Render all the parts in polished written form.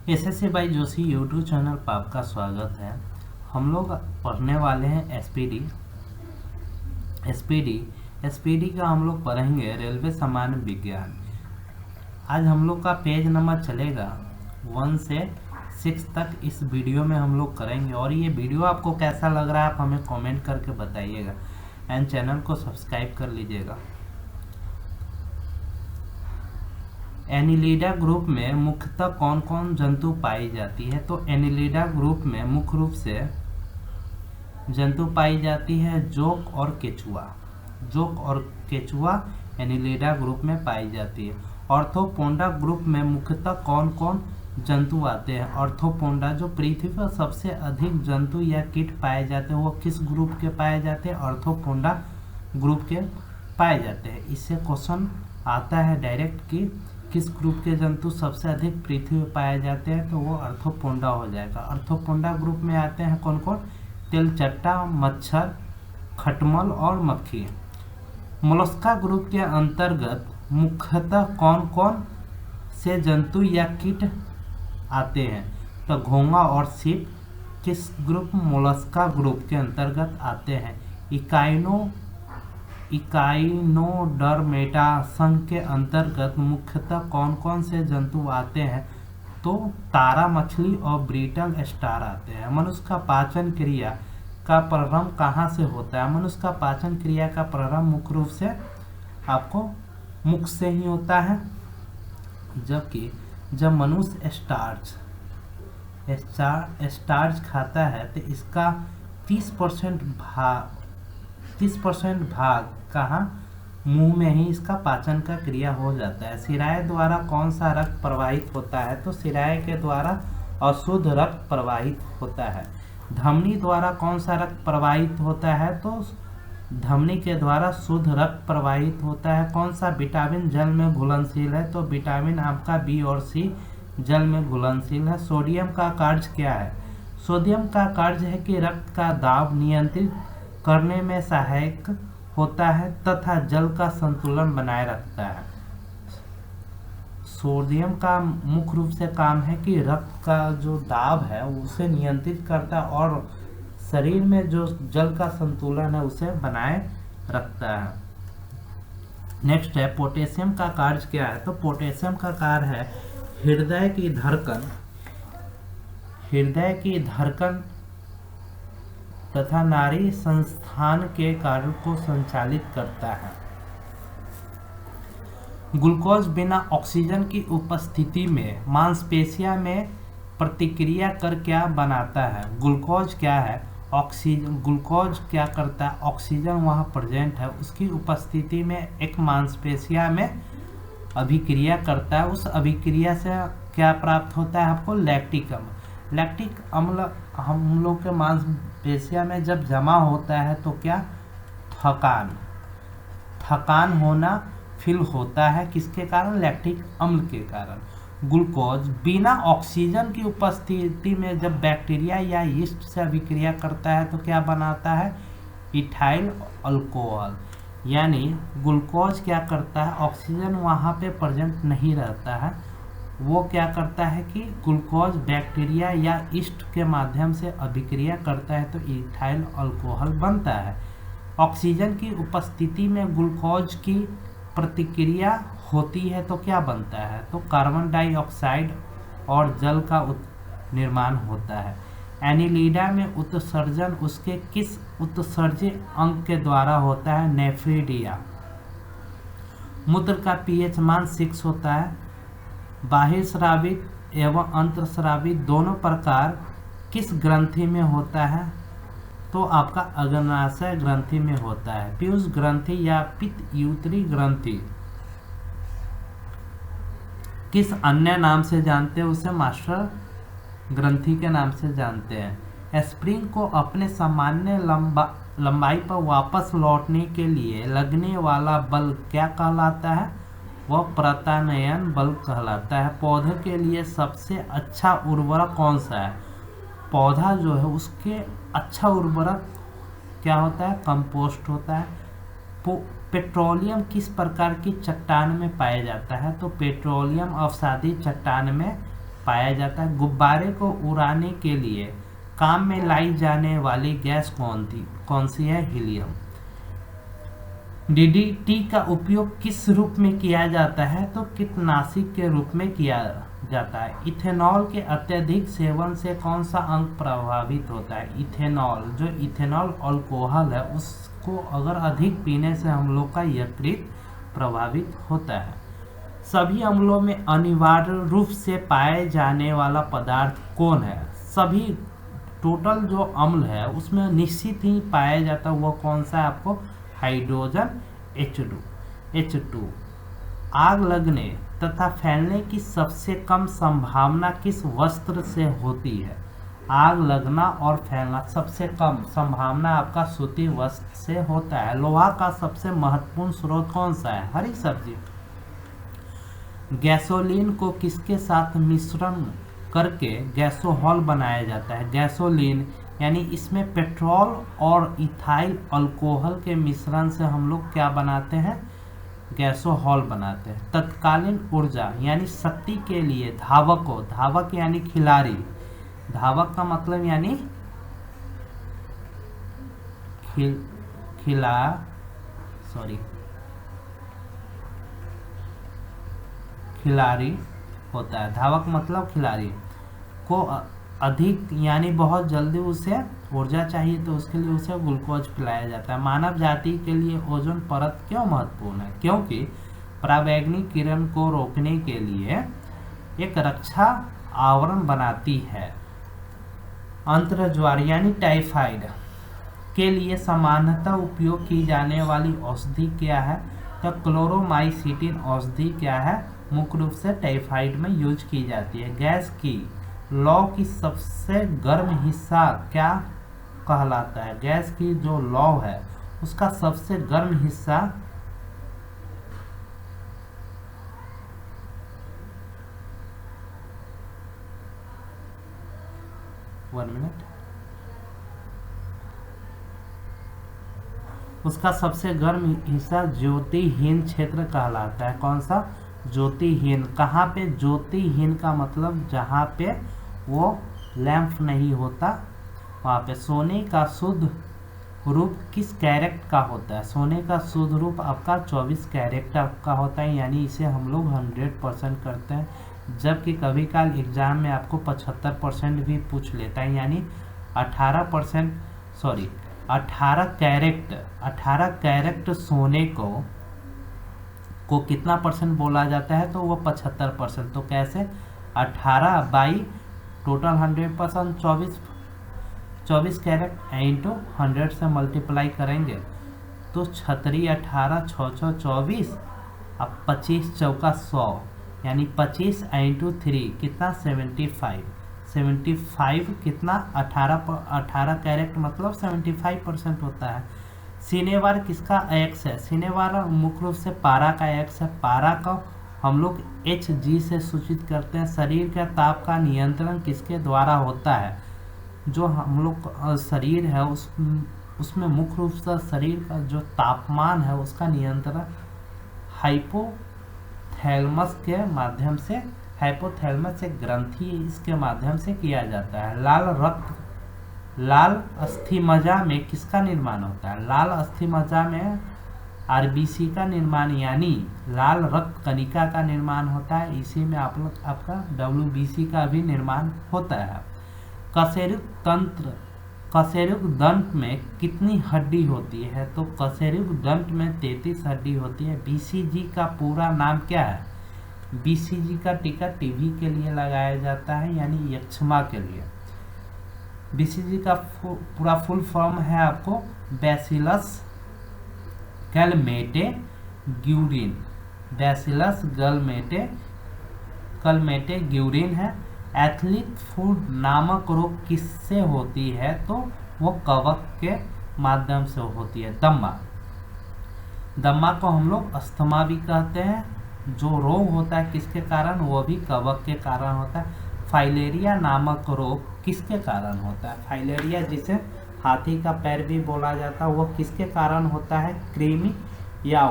SSC by Joshi YouTube channel पर आपका स्वागत है। हम लोग पढ़ने वाले हैं एसपीडी का हम लोग पढ़ेंगे रेलवे सामान्य विज्ञान। आज हम लोग का पेज नंबर चलेगा 1 से 6 तक। इस वीडियो में हम लोग करेंगे और ये वीडियो आपको कैसा लग रहा है आप हमें कमेंट करके बताइएगा एंड चैनल को सब्सक्राइब कर लीजिएगा। एनिलिडा ग्रुप में मुख्यतः कौन कौन जंतु पाई जाती है? तो एनिलिडा ग्रुप में मुख्य रूप से जंतु पाई जाती है जोंक और केचुआ एनिलिडा ग्रुप में पाई जाती है। ऑर्थोपोडा ग्रुप में मुख्यतः कौन कौन जंतु आते हैं? ऑर्थोपोडा जो पृथ्वी पर सबसे अधिक जंतु या कीट पाए जाते हैं वो किस ग्रुप के पाए जाते हैं? ऑर्थोपोडा ग्रुप के पाए जाते हैं। इससे क्वेश्चन आता है डायरेक्ट कि किस ग्रुप के जंतु सबसे अधिक पृथ्वी पर पाए जाते हैं, तो वो ऑर्थोपोडा हो जाएगा। ऑर्थोपोडा ग्रुप में आते हैं कौन कौन? तेलचट्टा, मच्छर, खटमल और मक्खी। मोलस्का ग्रुप के अंतर्गत मुख्यतः कौन कौन से जंतु या कीट आते हैं? तो घोंघा और सीप किस ग्रुप? मोलस्का ग्रुप के अंतर्गत आते हैं। इकाइनोडर्मेटा संघ के अंतर्गत मुख्यतः कौन कौन से जंतु आते हैं? तो तारा मछली और ब्रिटल स्टार आते हैं। मनुष्य का पाचन क्रिया का प्रारंभ कहाँ से होता है? मनुष्य का पाचन क्रिया का प्रारंभ मुख्य रूप से आपको मुख से ही होता है, जबकि जब मनुष्य स्टार्च खाता है तो इसका 30% भाग कहाँ? मुंह में ही इसका पाचन का क्रिया हो जाता है। सिराए द्वारा कौन सा रक्त प्रवाहित होता है? तो सिराए के द्वारा अशुद्ध रक्त प्रवाहित होता है। धमनी द्वारा कौन सा रक्त प्रवाहित होता है? तो धमनी के द्वारा शुद्ध रक्त प्रवाहित होता है। कौन सा विटामिन जल में घुलनशील है? तो विटामिन आपका बी और सी जल में घुलनशील है। सोडियम का कार्य क्या है? सोडियम का कार्य है कि रक्त का दाब नियंत्रित करने में सहायक होता है तथा जल का संतुलन बनाए रखता है। सोडियम का मुख्य रूप से काम है कि रक्त का जो दाब है उसे नियंत्रित करता है और शरीर में जो जल का संतुलन है उसे बनाए रखता है। नेक्स्ट है पोटेशियम का कार्य क्या है? तो पोटेशियम का कार्य है हृदय की धड़कन तथा नाड़ी संस्थान के कार्य को संचालित करता है। ग्लूकोज बिना ऑक्सीजन की उपस्थिति में मांसपेशियों में प्रतिक्रिया कर क्या बनाता है? ग्लूकोज क्या है? ग्लूकोज क्या करता है? ऑक्सीजन वहाँ प्रेजेंट है, उसकी उपस्थिति में एक मांसपेशियों में अभिक्रिया करता है। उस अभिक्रिया से क्या प्राप्त होता है आपको? लैक्टिक अम्ल। लैक्टिक अम्ल हम लोग के मांसपेशियों में जब जमा होता है तो क्या? थकान होना फील होता है। किसके कारण? लैक्टिक अम्ल के कारण। ग्लूकोज बिना ऑक्सीजन की उपस्थिति में जब बैक्टीरिया या यीस्ट से अभिक्रिया करता है तो क्या बनाता है? Ethyl alcohol. यानी ग्लूकोज क्या करता है? ऑक्सीजन वहाँ पे प्रेजेंट नहीं रहता है, वो क्या करता है कि ग्लूकोज बैक्टीरिया या यीस्ट के माध्यम से अभिक्रिया करता है तो इथाइल अल्कोहल बनता है। ऑक्सीजन की उपस्थिति में ग्लूकोज की प्रतिक्रिया होती है तो क्या बनता है? तो कार्बन डाइऑक्साइड और जल का निर्माण होता है। एनिलिडा में उत्सर्जन उसके किस उत्सर्जी अंग के द्वारा होता है? नेफ्रिडिया। मूत्र का पीएच मान 6 होता है। बाह्यस्राविक एवं अंतःस्राविक दोनों प्रकार किस ग्रंथि में होता है? तो आपका अग्नाशय ग्रंथि में होता है। पीयूष ग्रंथि या पित्तयूत्री ग्रंथि किस अन्य नाम से जानते हैं? उसे मास्टर ग्रंथि के नाम से जानते हैं। स्प्रिंग को अपने सामान्य लंबाई पर वापस लौटने के लिए लगने वाला बल क्या कहलाता है? वह प्रत्यानयन बल कहलाता है। पौधे के लिए सबसे अच्छा उर्वरक कौन सा है? पौधा जो है उसके अच्छा उर्वरक क्या होता है? कंपोस्ट होता है। पेट्रोलियम किस प्रकार की चट्टान में पाया जाता है? तो पेट्रोलियम अवसादी चट्टान में पाया जाता है। गुब्बारे को उड़ाने के लिए काम में लाई जाने वाली गैस कौन सी है? हीलियम। डीडीटी का उपयोग किस रूप में किया जाता है? तो कीटनाशक के रूप में किया जाता है। इथेनॉल के अत्यधिक सेवन से कौन सा अंग प्रभावित होता है? इथेनॉल, जो इथेनॉल अल्कोहल है उसको अगर अधिक पीने से हम लोग का यकृत प्रभावित होता है। सभी अम्लों में अनिवार्य रूप से पाए जाने वाला पदार्थ कौन है? सभी टोटल जो अम्ल है उसमें निश्चित ही पाया जाता है, वो कौन सा है आपको? Hydrogen H2। आग लगने तथा फैलने की सबसे कम संभावना किस वस्त्र से होती है? आग लगना और फैलना सबसे कम संभावना आपका सूती वस्त्र से होता है। लोहा का सबसे महत्वपूर्ण स्रोत कौन सा है? हरी सब्जी। गैसोलीन को किसके साथ मिश्रण करके गैसोहॉल बनाया जाता है? गैसोलीन यानी इसमें पेट्रोल और इथाइल अल्कोहल के मिश्रण से हम लोग क्या बनाते हैं? गैसोहॉल बनाते हैं। तत्कालीन ऊर्जा यानी शक्ति के लिए धावक यानी खिलाड़ी, धावक का मतलब यानी खिलाड़ी होता है। धावक मतलब खिलाड़ी को अधिक यानी बहुत जल्दी उसे ऊर्जा चाहिए तो उसके लिए उसे ग्लूकोज पिलाया जाता है। मानव जाति के लिए ओजोन परत क्यों महत्वपूर्ण है? क्योंकि पराबैंगनी किरण को रोकने के लिए एक रक्षा आवरण बनाती है। अंतर्ज्वर यानी टाइफाइड के लिए सामान्यतः उपयोग की जाने वाली औषधि क्या है? तो क्लोरोमाइसिटिन औषधि क्या है? मुख्य रूप से टाइफाइड में यूज की जाती है। गैस की लौ की सबसे गर्म हिस्सा क्या कहलाता है? गैस की जो लौ है उसका सबसे गर्म हिस्सा उसका सबसे गर्म हिस्सा ज्योतिहीन क्षेत्र कहलाता है। कौन सा? ज्योतिहीन। कहाँ पे? ज्योतिहीन का मतलब जहाँ पे वो लैंप नहीं होता वहाँ पे। सोने का शुद्ध रूप किस कैरेट का होता है? सोने का शुद्ध रूप आपका 24 कैरेट का होता है, यानी इसे हम लोग 100% करते हैं। जबकि कभी काल एग्जाम में आपको 75% भी पूछ लेता है, यानी 18 कैरेट सोने को कितना परसेंट बोला जाता है? तो वो 75%। तो कैसे? 18 बाई टोटल 100%, 24 कैरेट इंटू 100 से मल्टीप्लाई करेंगे तो 36 18 6 6 24 अब 25 चौका 100 यानी 25 इंटू 3 कितना? 75 कितना? 18 कैरेट मतलब 75% होता है। सिनेवार किसका एक्स है? सिनेवार मुख्य रूप से पारा का एक्स है। पारा का हम लोग Hg से सूचित करते हैं। शरीर के ताप का नियंत्रण किसके द्वारा होता है? जो हम लोग शरीर है उसमें मुख्य रूप से शरीर का जो तापमान है उसका नियंत्रण हाइपोथैलेमस के माध्यम से, हाइपोथैलेमस एक ग्रंथि इसके माध्यम से किया जाता है। लाल अस्थिमज्जा में किसका निर्माण होता है? लाल अस्थिमज्जा में आरबीसी का निर्माण यानी लाल रक्त कणिका का निर्माण होता है। इसी में आपका डब्ल्यूबीसी का भी निर्माण होता है। कशेरुक दंत में कितनी हड्डी होती है? तो कशेरुक दंत में 33 हड्डी होती है। बीसीजी का पूरा नाम क्या है? बीसीजी का टीका टीबी के लिए लगाया जाता है, यानी यक्ष्मा के लिए। बीसीजी का पूरा फुल फॉर्म है आपको बैसिलस गलमेटे ग्यूरिन। बैसिलस गलमेटे ग्यूरिन है। एथलीट फूड नामक रोग किससे होती है? तो वो कवक के माध्यम से होती है। दम्मा को हम लोग अस्थमा भी कहते हैं। जो रोग होता है किसके कारण? वो भी कवक के कारण होता है। फाइलेरिया नामक रोग किसके कारण होता है? फाइलेरिया जिसे हाथी का पैर भी बोला जाता है वो किसके कारण होता है? कृमि या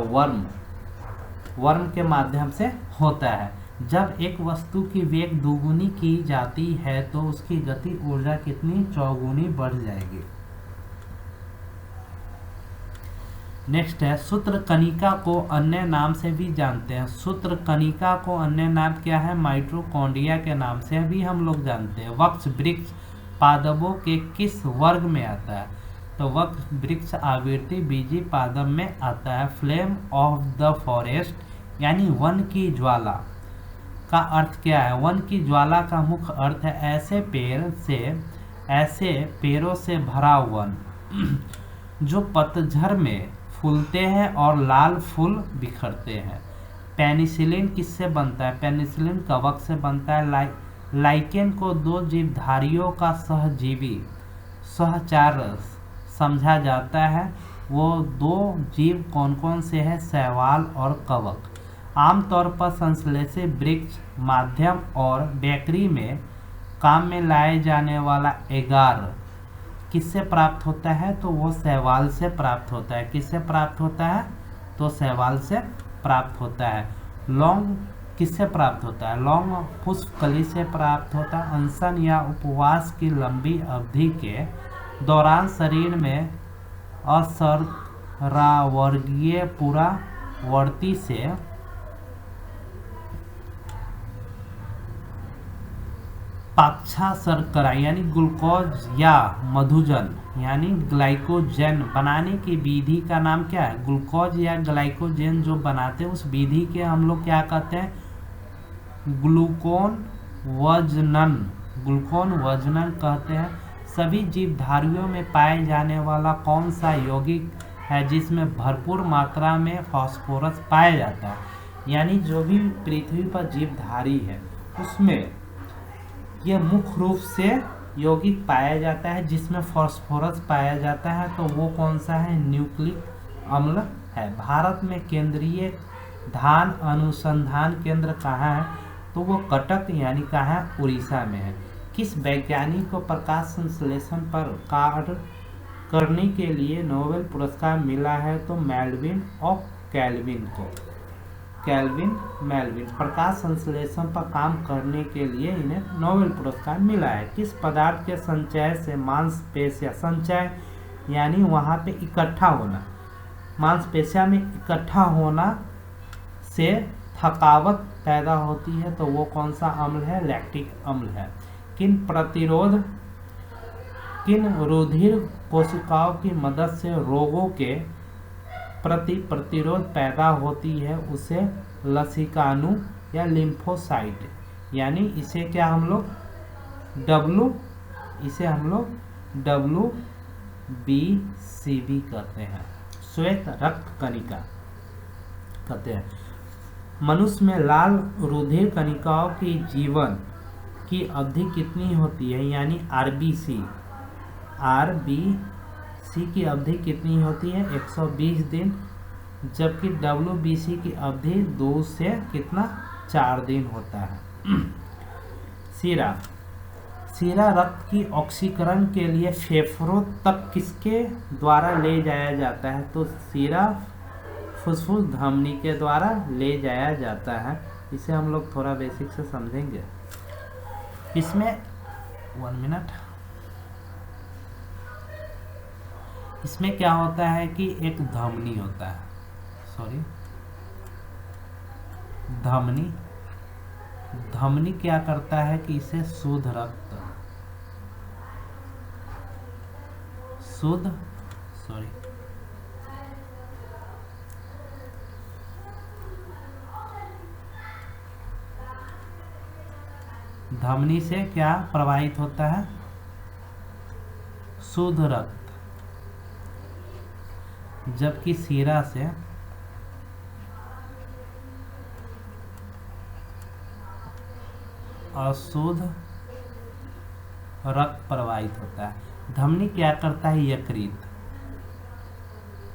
वर्म के माध्यम से होता है। जब एक वस्तु की वेग दोगुनी की जाती है तो उसकी गति ऊर्जा कितनी चौगुनी बढ़ जाएगी। नेक्स्ट है, सूत्रकणिका को अन्य नाम से भी जानते हैं। सूत्रकणिका को अन्य नाम क्या है? माइटोकॉन्ड्रिया के नाम से भी हम लोग जानते हैं। वृक्ष वृक्ष पादपों के किस वर्ग में आता है? तो वृक्ष वृक्ष आवृत्ति बीजी पादप में आता है। फ्लेम ऑफ द फॉरेस्ट यानी वन की ज्वाला का अर्थ क्या है? वन की ज्वाला का मुख्य अर्थ है ऐसे पेड़ों से भरा वन जो पतझड़ में फूलते हैं और लाल फूल बिखरते हैं। पेनिसिलिन किससे बनता है? पेनिसिलिन कवक से बनता है। लाइकेन को दो जीवधारियों का सहजीवी सहचार समझा जाता है। वो दो जीव कौन कौन से हैं? शैवाल और कवक। आमतौर पर संश्लेषित वृक्ष माध्यम और बेकरी में काम में लाए जाने वाला एगार किससे प्राप्त होता है? तो वो शैवाल से प्राप्त होता है। किससे प्राप्त होता है? तो शैवाल से प्राप्त होता है। लौंग किससे प्राप्त होता है? लौंग पुष्पकली से प्राप्त होता है। अनशन या उपवास की लंबी अवधि के दौरान शरीर में असरावर्गीय पुरावर्ती से पाक्षा शर्करा यानी ग्लूकोज या मधुजन यानी ग्लाइकोजन बनाने की विधि का नाम क्या है? ग्लूकोज या ग्लाइकोजन जो बनाते हैं उस विधि के हम लोग क्या कहते हैं? ग्लूकोन वजनन कहते हैं। सभी जीवधारियों में पाए जाने वाला कौन सा यौगिक है जिसमें भरपूर मात्रा में फास्फोरस पाया जाता है? यानी जो भी पृथ्वी पर जीवधारी है उसमें यह मुख्य रूप से यौगिक पाया जाता है जिसमें फास्फोरस पाया जाता है। तो वो कौन सा है? न्यूक्लिक अम्ल है। भारत में केंद्रीय धान अनुसंधान केंद्र कहाँ है? तो वो कटक यानी कहाँ है? उड़ीसा में है। किस वैज्ञानिक को प्रकाश संश्लेषण पर कार्य करने के लिए नोबेल पुरस्कार मिला है? तो मेल्विन और कैल्विन को। मेल्विन प्रकाश संश्लेषण पर काम करने के लिए इन्हें नोबेल पुरस्कार मिला है। किस पदार्थ के संचय से मांसपेशियां संचय यानी वहाँ पे इकट्ठा होना, मांसपेशियां में इकट्ठा होना से थकावट पैदा होती है? तो वो कौन सा अम्ल है? लैक्टिक अम्ल है। किन रुधिर कोशिकाओं की मदद से रोगों के प्रति प्रतिरोध पैदा होती है? उसे लसिकाणु या लिम्फोसाइट यानी इसे क्या हम लोग WBC कहते हैं। श्वेत रक्त कणिका कहते हैं। मनुष्य में लाल रुधिर कणिकाओं की जीवन की अवधि कितनी होती है? यानी RBC की अवधि कितनी होती है? 120 दिन। जबकि WBC की अवधि 2 से कितना 4 दिन होता है। सीरा रक्त की ऑक्सीकरण के लिए फेफड़ों तक किसके द्वारा ले जाया जाता है? तो सीरा फुसफुस धमनी के द्वारा ले जाया जाता है। इसे हम लोग थोड़ा बेसिक से समझेंगे। इसमें 1 मिनट। इसमें क्या होता है कि एक धमनी होता है, धमनी क्या करता है कि इसे शुद्ध रक्त धमनी से क्या प्रवाहित होता है? शुद्ध रक्त। जबकि सीरा से अशुद्ध रक्त प्रवाहित होता है। धमनी क्या करता है?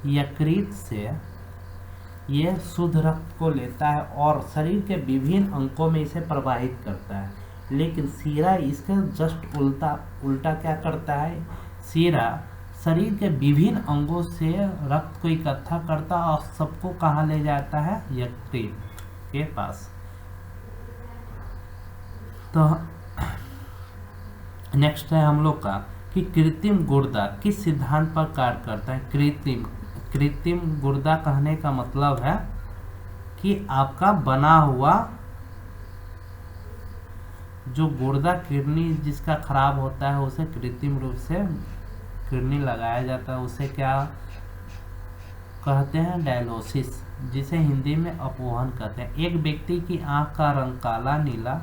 यकृत से यह शुद्ध रक्त को लेता है और शरीर के विभिन्न अंगों में इसे प्रवाहित करता है। लेकिन सीरा इसके जस्ट उल्टा क्या करता है? सीरा शरीर के विभिन्न अंगों से रक्त को इकट्ठा करता और सबको कहाँ ले जाता है? यकृत के पास। तो नेक्स्ट है हम लोग का कि कृत्रिम गुर्दा किस सिद्धांत पर कार्य करता है। कृत्रिम गुर्दा कहने का मतलब है कि आपका बना हुआ जो गुर्दा किडनी जिसका खराब होता है उसे कृत्रिम रूप से किडनी लगाया जाता है, उसे क्या कहते हैं, डायलिसिस, जिसे हिंदी में अपवहन कहते हैं। एक व्यक्ति की आंख का रंग काला, नीला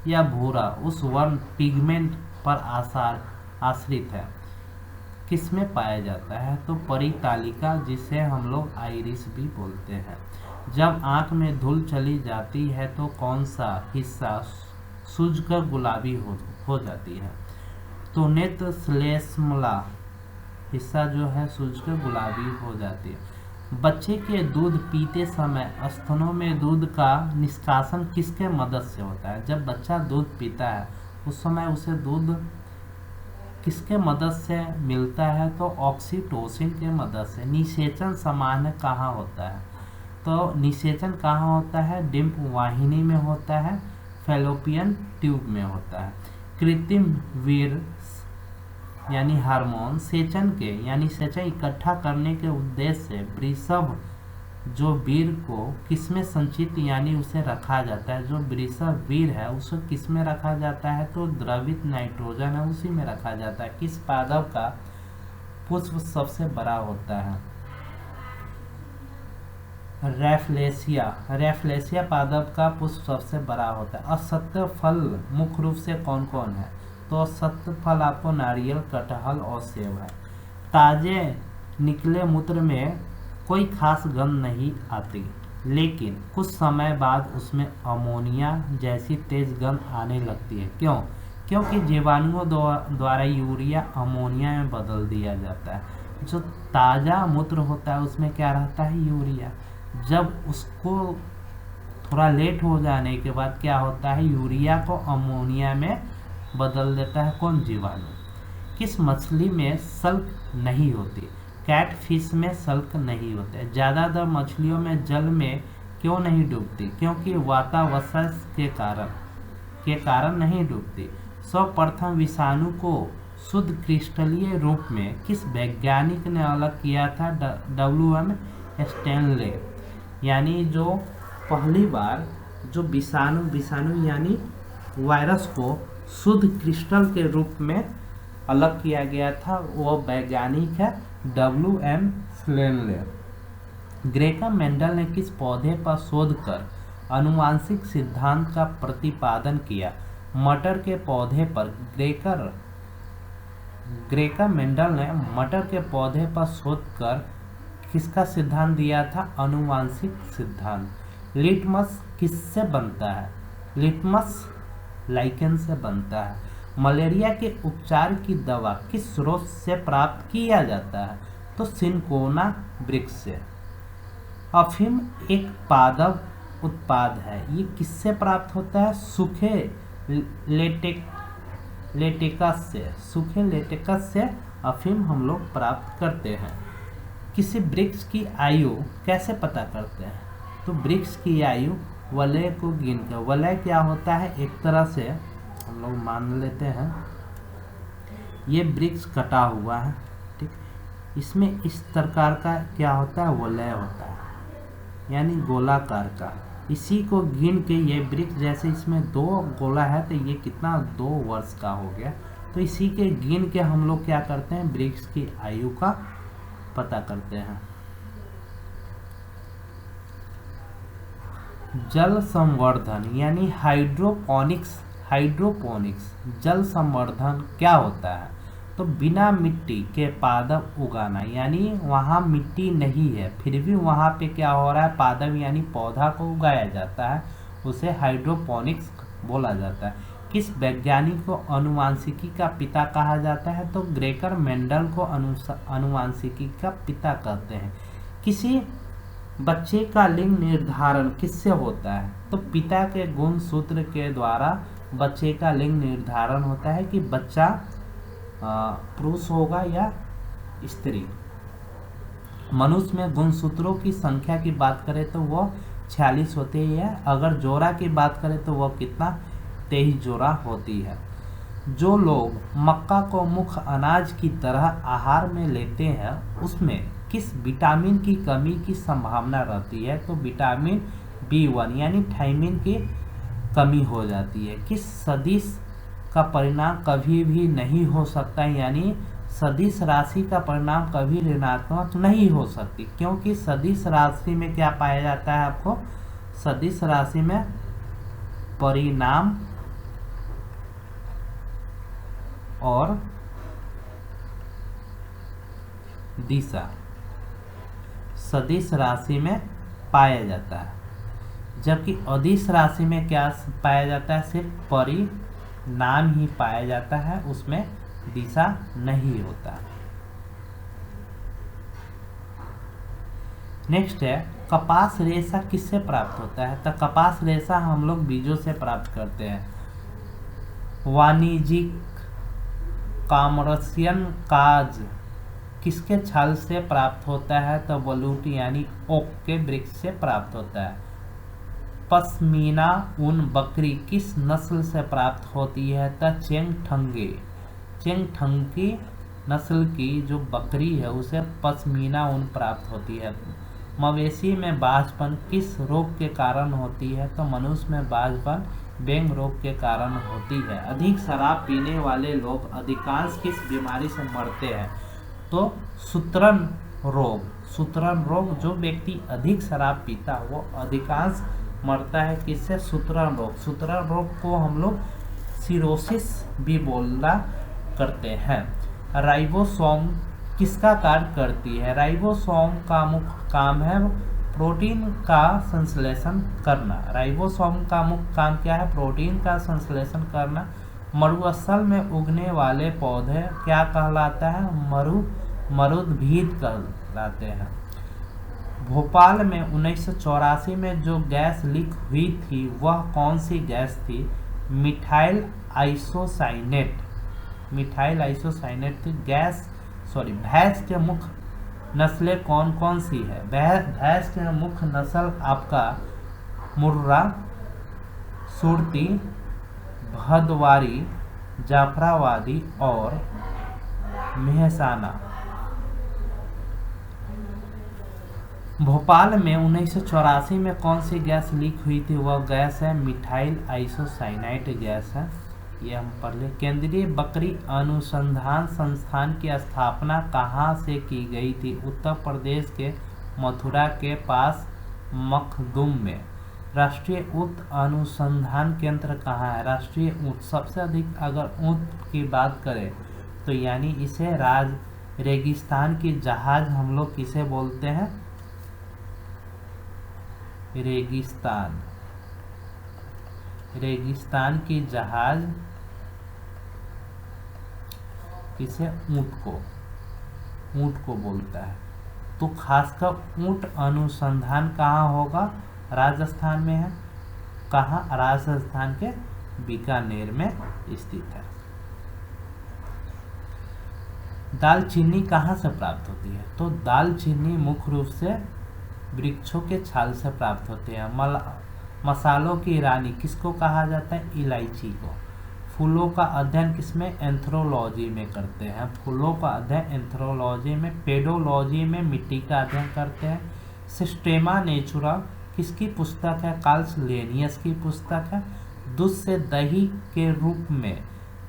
या भूरा उस वर्ण पिगमेंट पर आश्रित है, किसमें पाया जाता है, तो परितालिका, जिसे हम लोग आइरिस भी बोलते हैं। जब आंख में धूल चली जाती है तो कौन सा हिस्सा सूजकर गुलाबी हो जाती है, तो नेत्र श्लेष्मला हिस्सा जो है सूजकर गुलाबी हो जाती है। बच्चे के दूध पीते समय स्तनों में दूध का निष्कासन किसके मदद से होता है। जब बच्चा दूध पीता है उस समय उसे दूध किसके मदद से मिलता है, तो ऑक्सीटोसिन के मदद से। निषेचन सामान्य कहाँ होता है, तो निषेचन कहाँ होता है, डिंप वाहिनी में होता है, फैलोपियन ट्यूब में होता है। कृत्रिम वीर्य यानी हार्मोन सेचन के यानी सेचन इकट्ठा करने के उद्देश्य से वृषभ जो वीर को किसमें संचित यानी उसे रखा जाता है, जो वृषभ वीर है उसे किसमें रखा जाता है, तो द्रवित नाइट्रोजन है उसी में रखा जाता है। किस पादप का पुष्प सबसे बड़ा होता है, रैफ्लेसिया पादप का पुष्प सबसे बड़ा होता है। असत्य फल मुख्य रूप से कौन कौन है, तो असत्य फल आपको नारियल, कटहल और सेब है। ताजे निकले मूत्र में कोई खास गंध नहीं आती, लेकिन कुछ समय बाद उसमें अमोनिया जैसी तेज गंध आने लगती है। क्यों? क्योंकि जीवाणुओं द्वारा यूरिया अमोनिया में बदल दिया जाता है। जो ताज़ा मूत्र होता है उसमें क्या रहता है, यूरिया। जब उसको थोड़ा लेट हो जाने के बाद क्या होता है, यूरिया को अमोनिया में बदल देता है कौन, जीवाणु। किस मछली में सल्क नहीं होती, कैट फिश में सल्क नहीं होते। ज़्यादातर मछलियों में जल में क्यों नहीं डूबती, क्योंकि वातावरण के कारण नहीं डूबती। सर्वप्रथम विषाणु को शुद्ध क्रिस्टलीय रूप में किस वैज्ञानिक ने अलग किया था, W.M. स्टैनले। यानी जो पहली बार जो विषाणु यानी वायरस को शुद्ध क्रिस्टल के रूप में अलग किया गया था, वो वैज्ञानिक है W.M. स्टैनले। ग्रेकम मेंडल ने किस पौधे पर शोध कर आनुवांशिक सिद्धांत का प्रतिपादन किया। मटर के पौधे पर ग्रेकम मेंडल ने मटर के पौधे पर शोध कर किसका सिद्धांत दिया था, आनुवांशिक सिद्धांत। लिटमस किससे बनता है, लिटमस लाइकेन से बनता है। मलेरिया के उपचार की दवा किस स्रोत से प्राप्त किया जाता है, तो सिनकोना वृक्ष से। अफीम एक पादप उत्पाद है, ये किससे प्राप्त होता है, सूखे लेटेकस से। सूखे लेटेकस से अफीम हम लोग प्राप्त करते हैं। किसी वृक्ष की आयु कैसे पता करते हैं, तो वृक्ष की आयु वलय को गिनकर। वलय क्या होता है, एक तरह से हम लोग मान लेते हैं ये वृक्ष कटा हुआ है, ठीक, इसमें इस प्रकार का क्या होता है, वलय होता है यानी गोलाकार का। इसी को गिन के ये वृक्ष, जैसे इसमें 2 गोला है तो ये कितना 2 वर्ष का हो गया, तो इसी के गिन के हम लोग क्या करते हैं, वृक्ष की आयु का पता करते हैं। जल संवर्धन यानी हाइड्रोपोनिक्स जल संवर्धन क्या होता है, तो बिना मिट्टी के पादप उगाना। यानी वहाँ मिट्टी नहीं है फिर भी वहाँ पे क्या हो रहा है, पादप यानी पौधा को उगाया जाता है, उसे हाइड्रोपोनिक्स बोला जाता है। किस वैज्ञानिक को आनुवांशिकी का पिता कहा जाता है, तो ग्रेकर मेंडल को आनुवांशिकी का पिता कहते हैं। किसी बच्चे का लिंग निर्धारण किससे होता है, तो पिता के गुणसूत्र के द्वारा बच्चे का लिंग निर्धारण होता है कि बच्चा पुरुष होगा या स्त्री। मनुष्य में गुणसूत्रों की संख्या की बात करें तो वह 46 होते हैं, अगर जोड़ा की बात करें तो वह कितना तेईजोरा होती है। जो लोग मक्का को मुख्य अनाज की तरह आहार में लेते हैं उसमें किस विटामिन की कमी की संभावना रहती है? तो विटामिन B1 यानी थायमिन की कमी हो जाती है। किस सदिश का परिणाम कभी भी नहीं हो सकता, यानी सदिश राशि का परिणाम कभी ऋणात्मक नहीं हो सकती, क्योंकि सदिश राशि में क्या पाया जाता है? आपको सदिश राशि में परिणाम और दिशा सदिश राशि में पाया जाता है, जबकि अदिश राशि में क्या पाया जाता है? सिर्फ परिणाम ही पाया जाता है, उसमें दिशा नहीं होता। नेक्स्ट है कपास रेशा किससे प्राप्त होता है? तो कपास रेशा हम लोग बीजों से प्राप्त करते हैं। वाणिज्यिक कॉमर्शियल काज किसके छाल से प्राप्त होता है? तो बलूट यानी ओक के वृक्ष से प्राप्त होता है। पश्मीना ऊन बकरी किस नस्ल से प्राप्त होती है? तो चेंगठंगे चेंगठंगी नस्ल की जो बकरी है उसे पश्मीना ऊन प्राप्त होती है। मवेशी में बाझपन किस रोग के कारण होती है? तो मनुष्य में बाझपन बैंग रोग के कारण होती है। अधिक शराब पीने वाले लोग अधिकांश किस बीमारी से मरते हैं? तो सूत्रण रोग। जो व्यक्ति अधिक शराब पीता है वो अधिकांश मरता है किससे? सूत्रण रोग को हम लोग सिरोसिस भी बोला करते हैं। राइबोसोम किसका कार्य करती है? राइबोसोम का मुख्य काम है प्रोटीन का संश्लेषण करना। राइबोसोम का मुख्य काम क्या है? प्रोटीन का संश्लेषण करना। मरुस्थल में उगने वाले पौधे क्या कहलाता है? मरुद्भिद कहलाते हैं। भोपाल में 1984 में जो गैस लीक हुई थी वह कौन सी गैस थी? मिथाइल आइसोसाइनेट थी। भैंस के मुख्य नस्लें कौन कौन सी है? भैंस के मुख्य नस्ल आपका मुर्रा, सुरती, भदवारी, जाफराबादी और मेहसाना। भोपाल में 1984 में कौन सी गैस लीक हुई थी? वह गैस है मिथाइल आइसोसाइनाइट गैस है, ये हम पढ़ लें। केंद्रीय बकरी अनुसंधान संस्थान की स्थापना कहाँ से की गई थी? उत्तर प्रदेश के मथुरा के पास मखदूम में। राष्ट्रीय ऊँट अनुसंधान केंद्र कहाँ है? राष्ट्रीय ऊँट सबसे अधिक अगर ऊँट की बात करें तो यानी इसे रेगिस्तान की जहाज हम लोग किसे बोलते हैं? रेगिस्तान की जहाज किसे? ऊँट को बोलता है। तो खासकर ऊँट अनुसंधान कहाँ होगा? राजस्थान में है। कहाँ? राजस्थान के बीकानेर में स्थित है। दालचीनी कहाँ से प्राप्त होती है? तो दालचीनी मुख्य रूप से वृक्षों के छाल से प्राप्त होते हैं। मसालों की रानी किसको कहा जाता है? इलायची को। फूलों का अध्ययन किसमें? एंथ्रोलॉजी में करते हैं। फूलों का अध्ययन एंथ्रोलॉजी में। पेडोलॉजी में मिट्टी का अध्ययन करते हैं। सिस्टेमा नेचुरा किसकी पुस्तक है? कार्ल लिनियस की पुस्तक है। दूध से दही के रूप में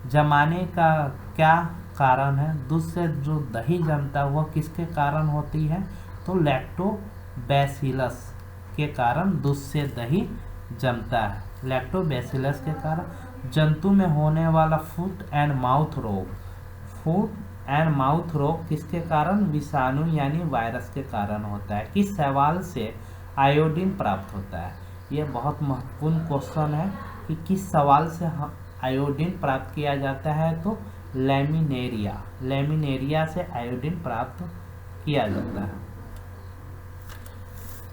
जमाने का क्या कारण है? दूध से जो दही जमता है वह किसके कारण होती है? तो लैक्टोबैसिलस के कारण दूध से दही जमता है। लैक्टोबैसिलस के कारण। जंतु में होने वाला फुट एंड माउथ रोग किसके कारण? विषाणु यानी वायरस के कारण होता है। किस शैवाल से आयोडीन प्राप्त होता है? यह बहुत महत्वपूर्ण क्वेश्चन है कि किस शैवाल से आयोडीन प्राप्त किया जाता है? तो लैमिनेरिया से आयोडीन प्राप्त किया जाता है।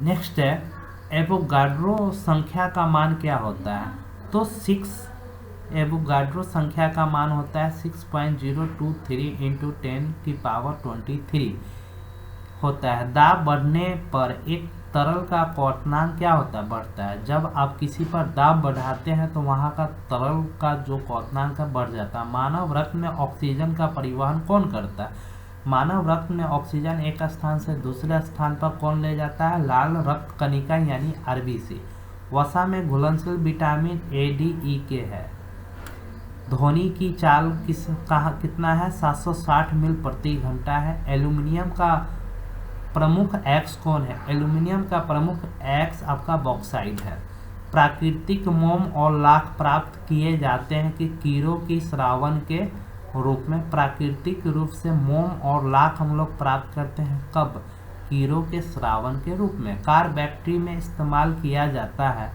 नेक्स्ट है एवोगाड्रो संख्या का मान क्या होता है? तो एवोगाड्रो संख्या का मान होता है 6.023 × 10⁻23 होता है। दाब बढ़ने पर एक तरल का क्वथनांक क्या होता है, बढ़ता है। जब आप किसी पर दाब बढ़ाते हैं तो वहाँ का तरल का जो क्वथनांक है बढ़ जाता है। मानव रक्त में ऑक्सीजन का परिवहन कौन करता है? मानव रक्त में ऑक्सीजन एक स्थान से दूसरे स्थान पर कौन ले जाता है? लाल रक्त कणिका यानी आरबीसी। वसा में घुलनशील विटामिन ए, डी, ई के है। ध्वनि की चाल कितना है? 760 मील प्रति घंटा है। एल्यूमिनियम का प्रमुख एक्स कौन है? एल्यूमिनियम का प्रमुख एक्स आपका बॉक्साइड है। प्राकृतिक मोम और लाख प्राप्त किए जाते हैं कि कीड़ों की श्रावण के रूप में। प्राकृतिक रूप से मोम और लाख हम लोग प्राप्त करते हैं कब? कीड़ों के श्रावण के रूप में। कार्बैक्ट्री में इस्तेमाल किया जाता है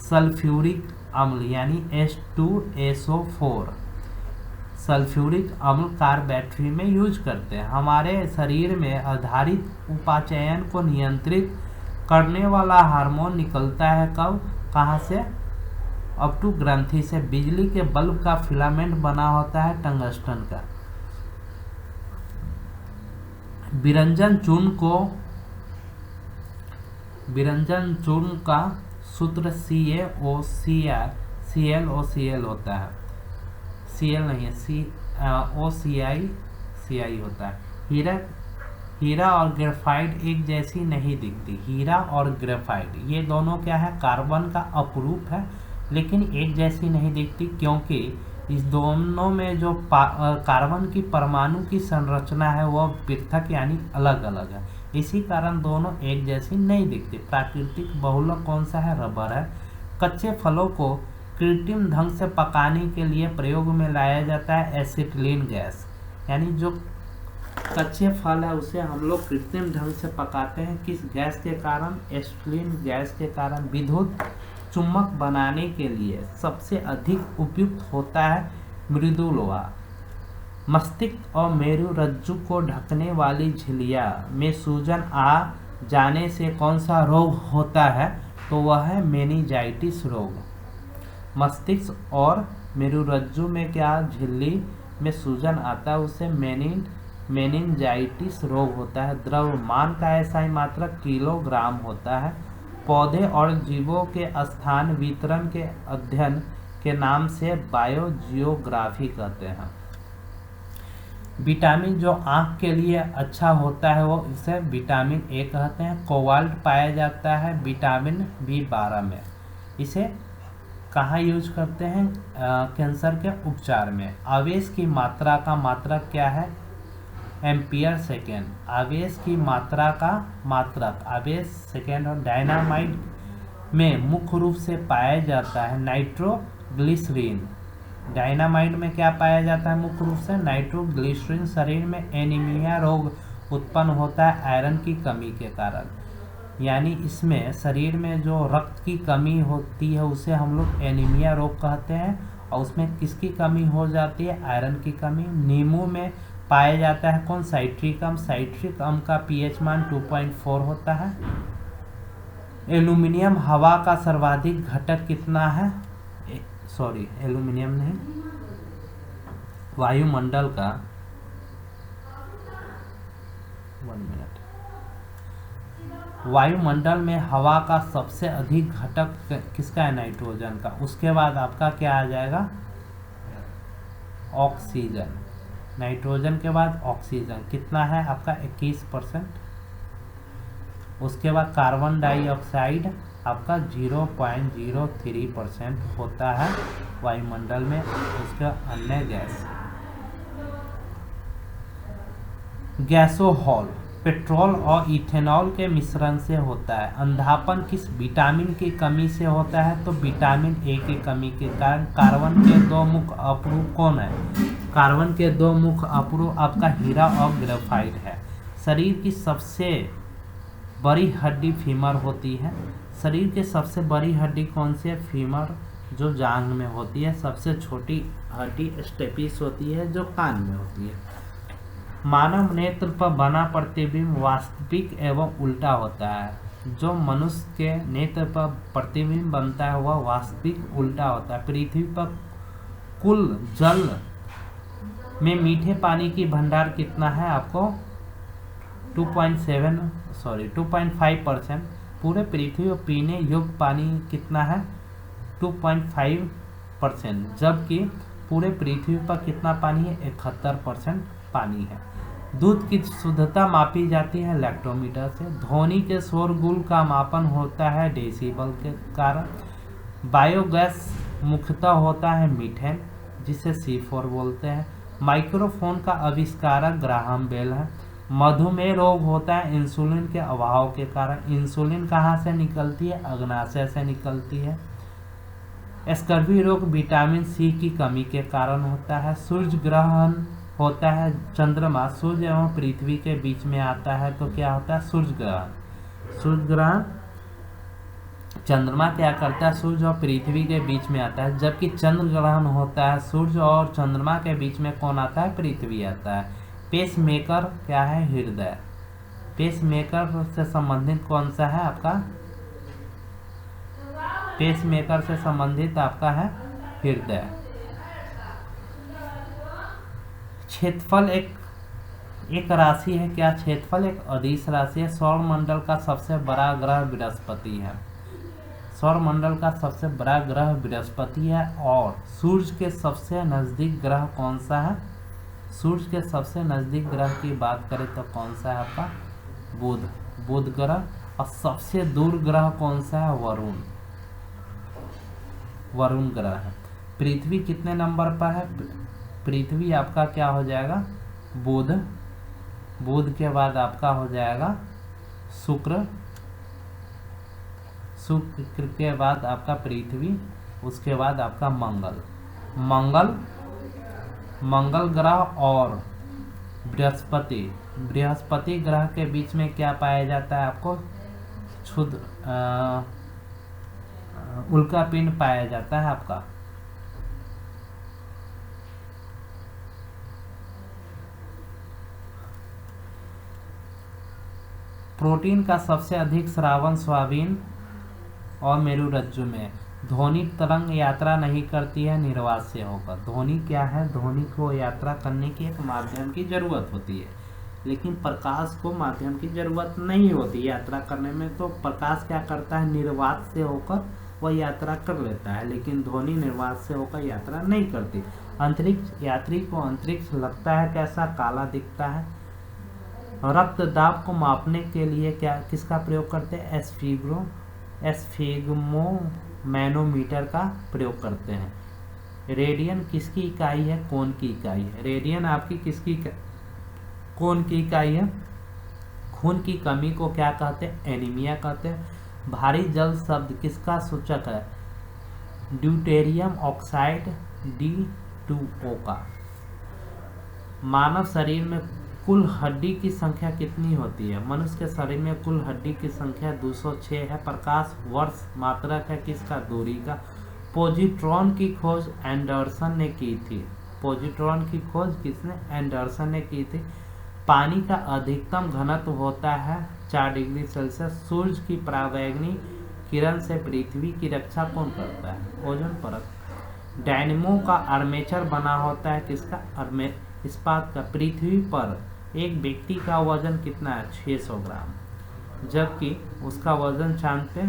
सल्फ्यूरिक अम्ल यानी H2SO4। सल्फ्यूरिक अम्ल कार्बैक्ट्री में यूज करते हैं। हमारे शरीर में आधारित उपाचयन को नियंत्रित करने वाला हार्मोन निकलता है कब? कहाँ से? अपटू ग्रंथि से। बिजली के बल्ब का फिलामेंट बना होता है टंगस्टन का। विरंजन चूर्ण का सूत्र CaOCl होता है। Cl नहीं है, OCI होता है। हीरा और ग्रेफाइट एक जैसी नहीं दिखती। हीरा और ग्रेफाइट ये दोनों क्या है? कार्बन का अपरूप है, लेकिन एक जैसी नहीं दिखती क्योंकि इस दोनों में जो कार्बन की परमाणु की संरचना है वह पृथक यानी अलग अलग है। इसी कारण दोनों एक जैसी नहीं दिखती। प्राकृतिक बहुलक कौन सा है? रबर है। कच्चे फलों को कृत्रिम ढंग से पकाने के लिए प्रयोग में लाया जाता है एसिटिलीन गैस। यानी जो कच्चे फल है उसे हम लोग कृत्रिम ढंग से पकाते हैं। किस गैस के कारण? एसिटिलीन गैस के कारण। विद्युत चुम्बक बनाने के लिए सबसे अधिक उपयुक्त होता है मृदु लोहा। मस्तिष्क और मेरुरज्जु को ढकने वाली झिल्लियां में सूजन आ जाने से कौन सा रोग होता है? तो वह है मेनिंजाइटिस रोग। मस्तिष्क और मेरुरज्जु में क्या झिल्ली में सूजन आता है उसे मेनिंजाइटिस रोग होता है। द्रव्यमान का SI मात्रक किलोग्राम होता है। पौधे और जीवों के स्थान वितरण के अध्ययन के नाम से बायोजियोग्राफी कहते हैं। विटामिन जो आँख के लिए अच्छा होता है वो इसे विटामिन ए कहते हैं। कोबाल्ट पाया जाता है विटामिन B12 में। इसे कहाँ यूज करते हैं? कैंसर के उपचार में। आवेश की मात्रा का मात्रक क्या है? Ampere second. आवेश की मात्रा का मात्रक आवेश सेकेंड। और डायनामाइट में मुख्य रूप से पाया जाता है नाइट्रोग्लिसरीन। डायनामाइट में क्या पाया जाता है मुख्य रूप से? नाइट्रोग्लिसरीन। शरीर में एनीमिया रोग उत्पन्न होता है आयरन की कमी के कारण। यानी इसमें शरीर में जो रक्त की कमी होती है उसे हम लोग एनीमिया रोग कहते हैं। और उसमें किसकी कमी हो जाती है? आयरन की कमी। नींबू में पाया जाता है कौन? साइट्रिक अम्ल। साइट्रिक अम्ल का pH मान 2.4 होता है। एल्यूमिनियम हवा का सर्वाधिक घटक कितना है? एल्यूमिनियम नहीं, वायुमंडल का 1 मिनट। वायुमंडल में हवा का सबसे अधिक घटक किसका है? नाइट्रोजन का। उसके बाद आपका क्या आ जाएगा? ऑक्सीजन। नाइट्रोजन के बाद ऑक्सीजन कितना है आपका? 21%। उसके बाद कार्बन डाइऑक्साइड आपका 0.03% होता है वायुमंडल में। उसका अन्य गैसोहॉल पेट्रोल और इथेनॉल के मिश्रण से होता है। अंधापन किस विटामिन की कमी से होता है? तो विटामिन ए की कमी के कारण। कार्बन के दो मुख्य अपरूप कौन है? कार्बन के दो मुख्य अपरूप आपका हीरा और ग्रेफाइट है। शरीर की सबसे बड़ी हड्डी फीमर होती है। शरीर के सबसे बड़ी हड्डी कौन सी है? फीमर, जो जांघ में होती है। सबसे छोटी हड्डी स्टेपिस होती है जो कान में होती है। मानव नेत्र पर बना प्रतिबिंब वास्तविक एवं उल्टा होता है। जो मनुष्य के नेत्र पर प्रतिबिंब बनता है वह वास्तविक उल्टा होता है। पृथ्वी पर कुल जल में मीठे पानी की भंडार कितना है? आपको 2.5%। पूरे पृथ्वी पर पीने योग्य पानी कितना है 2.5%, जबकि पूरे पृथ्वी पर कितना पानी है 71% पानी है। दूध की शुद्धता मापी जाती है लैक्टोमीटर से। ध्वनि के शोरगुल का मापन होता है डेसिबल के कारण। बायोगैस मुख्यतः होता है मीथेन, जिसे C4 बोलते हैं। माइक्रोफोन का आविष्कारक ग्राहम बेल है। मधुमेह रोग होता है इंसुलिन के अभाव के कारण। इंसुलिन कहाँ से निकलती है? अग्नाशय से निकलती है। स्कर्वी रोग विटामिन सी की कमी के कारण होता है। सूर्य ग्रहण होता है चंद्रमा सूर्य एवं पृथ्वी के बीच में आता है तो क्या होता है? सूर्य ग्रहण। सूर्य ग्रहण चंद्रमा क्या करता है? सूर्य और पृथ्वी के बीच में आता है। जबकि चंद्र ग्रहण होता है सूर्य और चंद्रमा के बीच में कौन आता है? पृथ्वी आता है। पेस मेकर क्या है? हृदय। पेस मेकर से संबंधित कौन सा है आपका? पेस मेकर से संबंधित आपका है हृदय। क्षेत्रफल एक राशि है। क्या क्षेत्रफल एक अदिश राशि है। सौर मंडल का सबसे बड़ा ग्रह बृहस्पति है। सौर मंडल का सबसे बड़ा ग्रह बृहस्पति है। और सूर्य के सबसे नजदीक ग्रह कौन सा है? सूर्य के सबसे नजदीक ग्रह की बात करें तो कौन सा है आपका? बुध। बुध ग्रह। और सबसे दूर ग्रह कौन सा है? वरुण। वरुण ग्रह है। पृथ्वी कितने नंबर पर है? पृथ्वी आपका क्या हो जाएगा? बुध। बुध के बाद आपका हो जाएगा शुक्र। शुक्र के बाद आपका पृथ्वी, उसके बाद आपका मंगल। मंगल ग्रह और बृहस्पति ग्रह के बीच में क्या पाया जाता है आपको? क्षुद्र उल्का पिंड पाया जाता है आपका। प्रोटीन का सबसे अधिक स्रावन सोयाबीन और मेरुरज्जु में। ध्वनि तरंग यात्रा नहीं करती है निर्वात से होकर। ध्वनि क्या है? ध्वनि को यात्रा करने की एक माध्यम की जरूरत होती है, लेकिन प्रकाश को माध्यम की जरूरत नहीं होती यात्रा करने में। तो प्रकाश क्या करता है? निर्वात से होकर वह यात्रा कर लेता है, लेकिन ध्वनि निर्वात से होकर यात्रा नहीं करती। अंतरिक्ष यात्री को अंतरिक्ष लगता है कैसा? काला दिखता है। रक्त दाब को मापने के लिए किसका प्रयोग करते हैं? एस्फिग्मोमैनोमीटर का प्रयोग करते हैं। रेडियन किसकी इकाई है? कोण की इकाई है। रेडियन आपकी किसकी कोण की इकाई है। खून की कमी को क्या कहते हैं? एनीमिया कहते हैं। भारी जल शब्द किसका सूचक है? ड्यूटेरियम ऑक्साइड D2O का। मानव शरीर में कुल हड्डी की संख्या कितनी होती है? मनुष्य के शरीर में कुल हड्डी की संख्या 206 है। प्रकाश वर्ष मात्रक है किसका? दूरी का। पोजिट्रॉन की खोज एंडरसन ने की थी। पोजिट्रॉन की खोज किसने? एंडरसन ने की थी। पानी का अधिकतम घनत्व होता है 4 डिग्री सेल्सियस। सूर्य की परावैंगनी किरण से पृथ्वी की रक्षा कौन करता है? ओजोन परत। डायनेमो का आर्मेचर बना होता है किसका? इस्पात का। पृथ्वी पर एक व्यक्ति का वजन कितना है? 600 ग्राम, जबकि उसका वजन चांद पे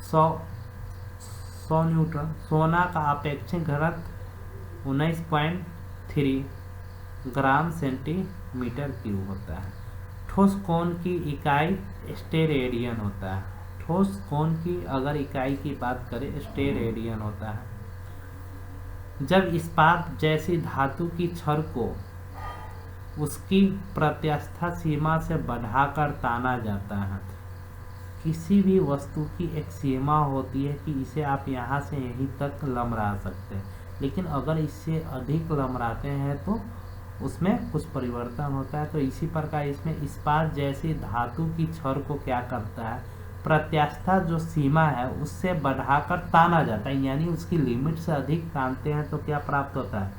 100 न्यूटन। सोना का अपेक्षित घनत्व 19.3 ग्राम सेंटीमीटर क्यूब होता है। ठोस कोण की इकाई स्टेरेडियन होता है। ठोस कोण की अगर इकाई की बात करें स्टेरेडियन होता है। जब इस्पात जैसी धातु की छड़ को उसकी प्रत्यास्थ सीमा से बढ़ाकर ताना जाता है। किसी भी वस्तु की एक सीमा होती है कि इसे आप यहाँ से यहीं तक लमरा सकते हैं, लेकिन अगर इससे अधिक लमराते हैं तो उसमें कुछ परिवर्तन होता है। तो इसी प्रकार इसमें इस्पात जैसी धातु की छड़ को क्या करता है? प्रत्यास्थ जो सीमा है उससे बढ़ाकर ताना जाता है, यानी उसकी लिमिट से अधिक तानते हैं तो क्या प्राप्त होता है?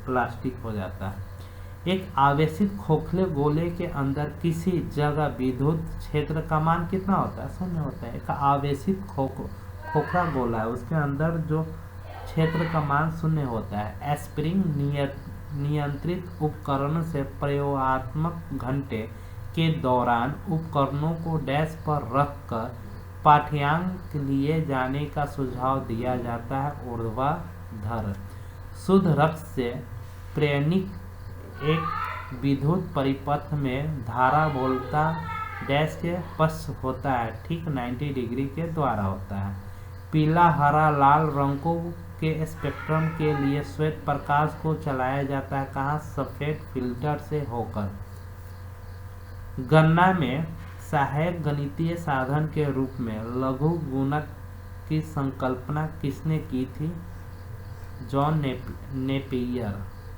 प्लास्टिक हो जाता है। एक आवेशित खोखले गोले के अंदर किसी जगह विद्युत क्षेत्र का मान कितना होता है? 0 होता है। एक आवेशित खोखला गोला है, उसके अंदर जो क्षेत्र का मान 0 होता है। स्प्रिंग नियंत्रित उपकरण से प्रयोगात्मक घंटे के दौरान उपकरणों को डैश पर रखकर पाठ्यांक लिए जाने का सुझाव दिया जाता है। ऊर्ध्वाधर शुद्ध रक्त से प्रेरणिक एक विद्युत परिपथ में धारा बोलता डैश के पश्च होता है, ठीक 90 डिग्री के द्वारा होता है। पीला, हरा, लाल रंगों के स्पेक्ट्रम के लिए श्वेत प्रकाश को चलाया जाता है, कहाँ? सफेद फिल्टर से होकर। गणना में सहायक गणितीय साधन के रूप में लघु गुणक की संकल्पना किसने की थी? John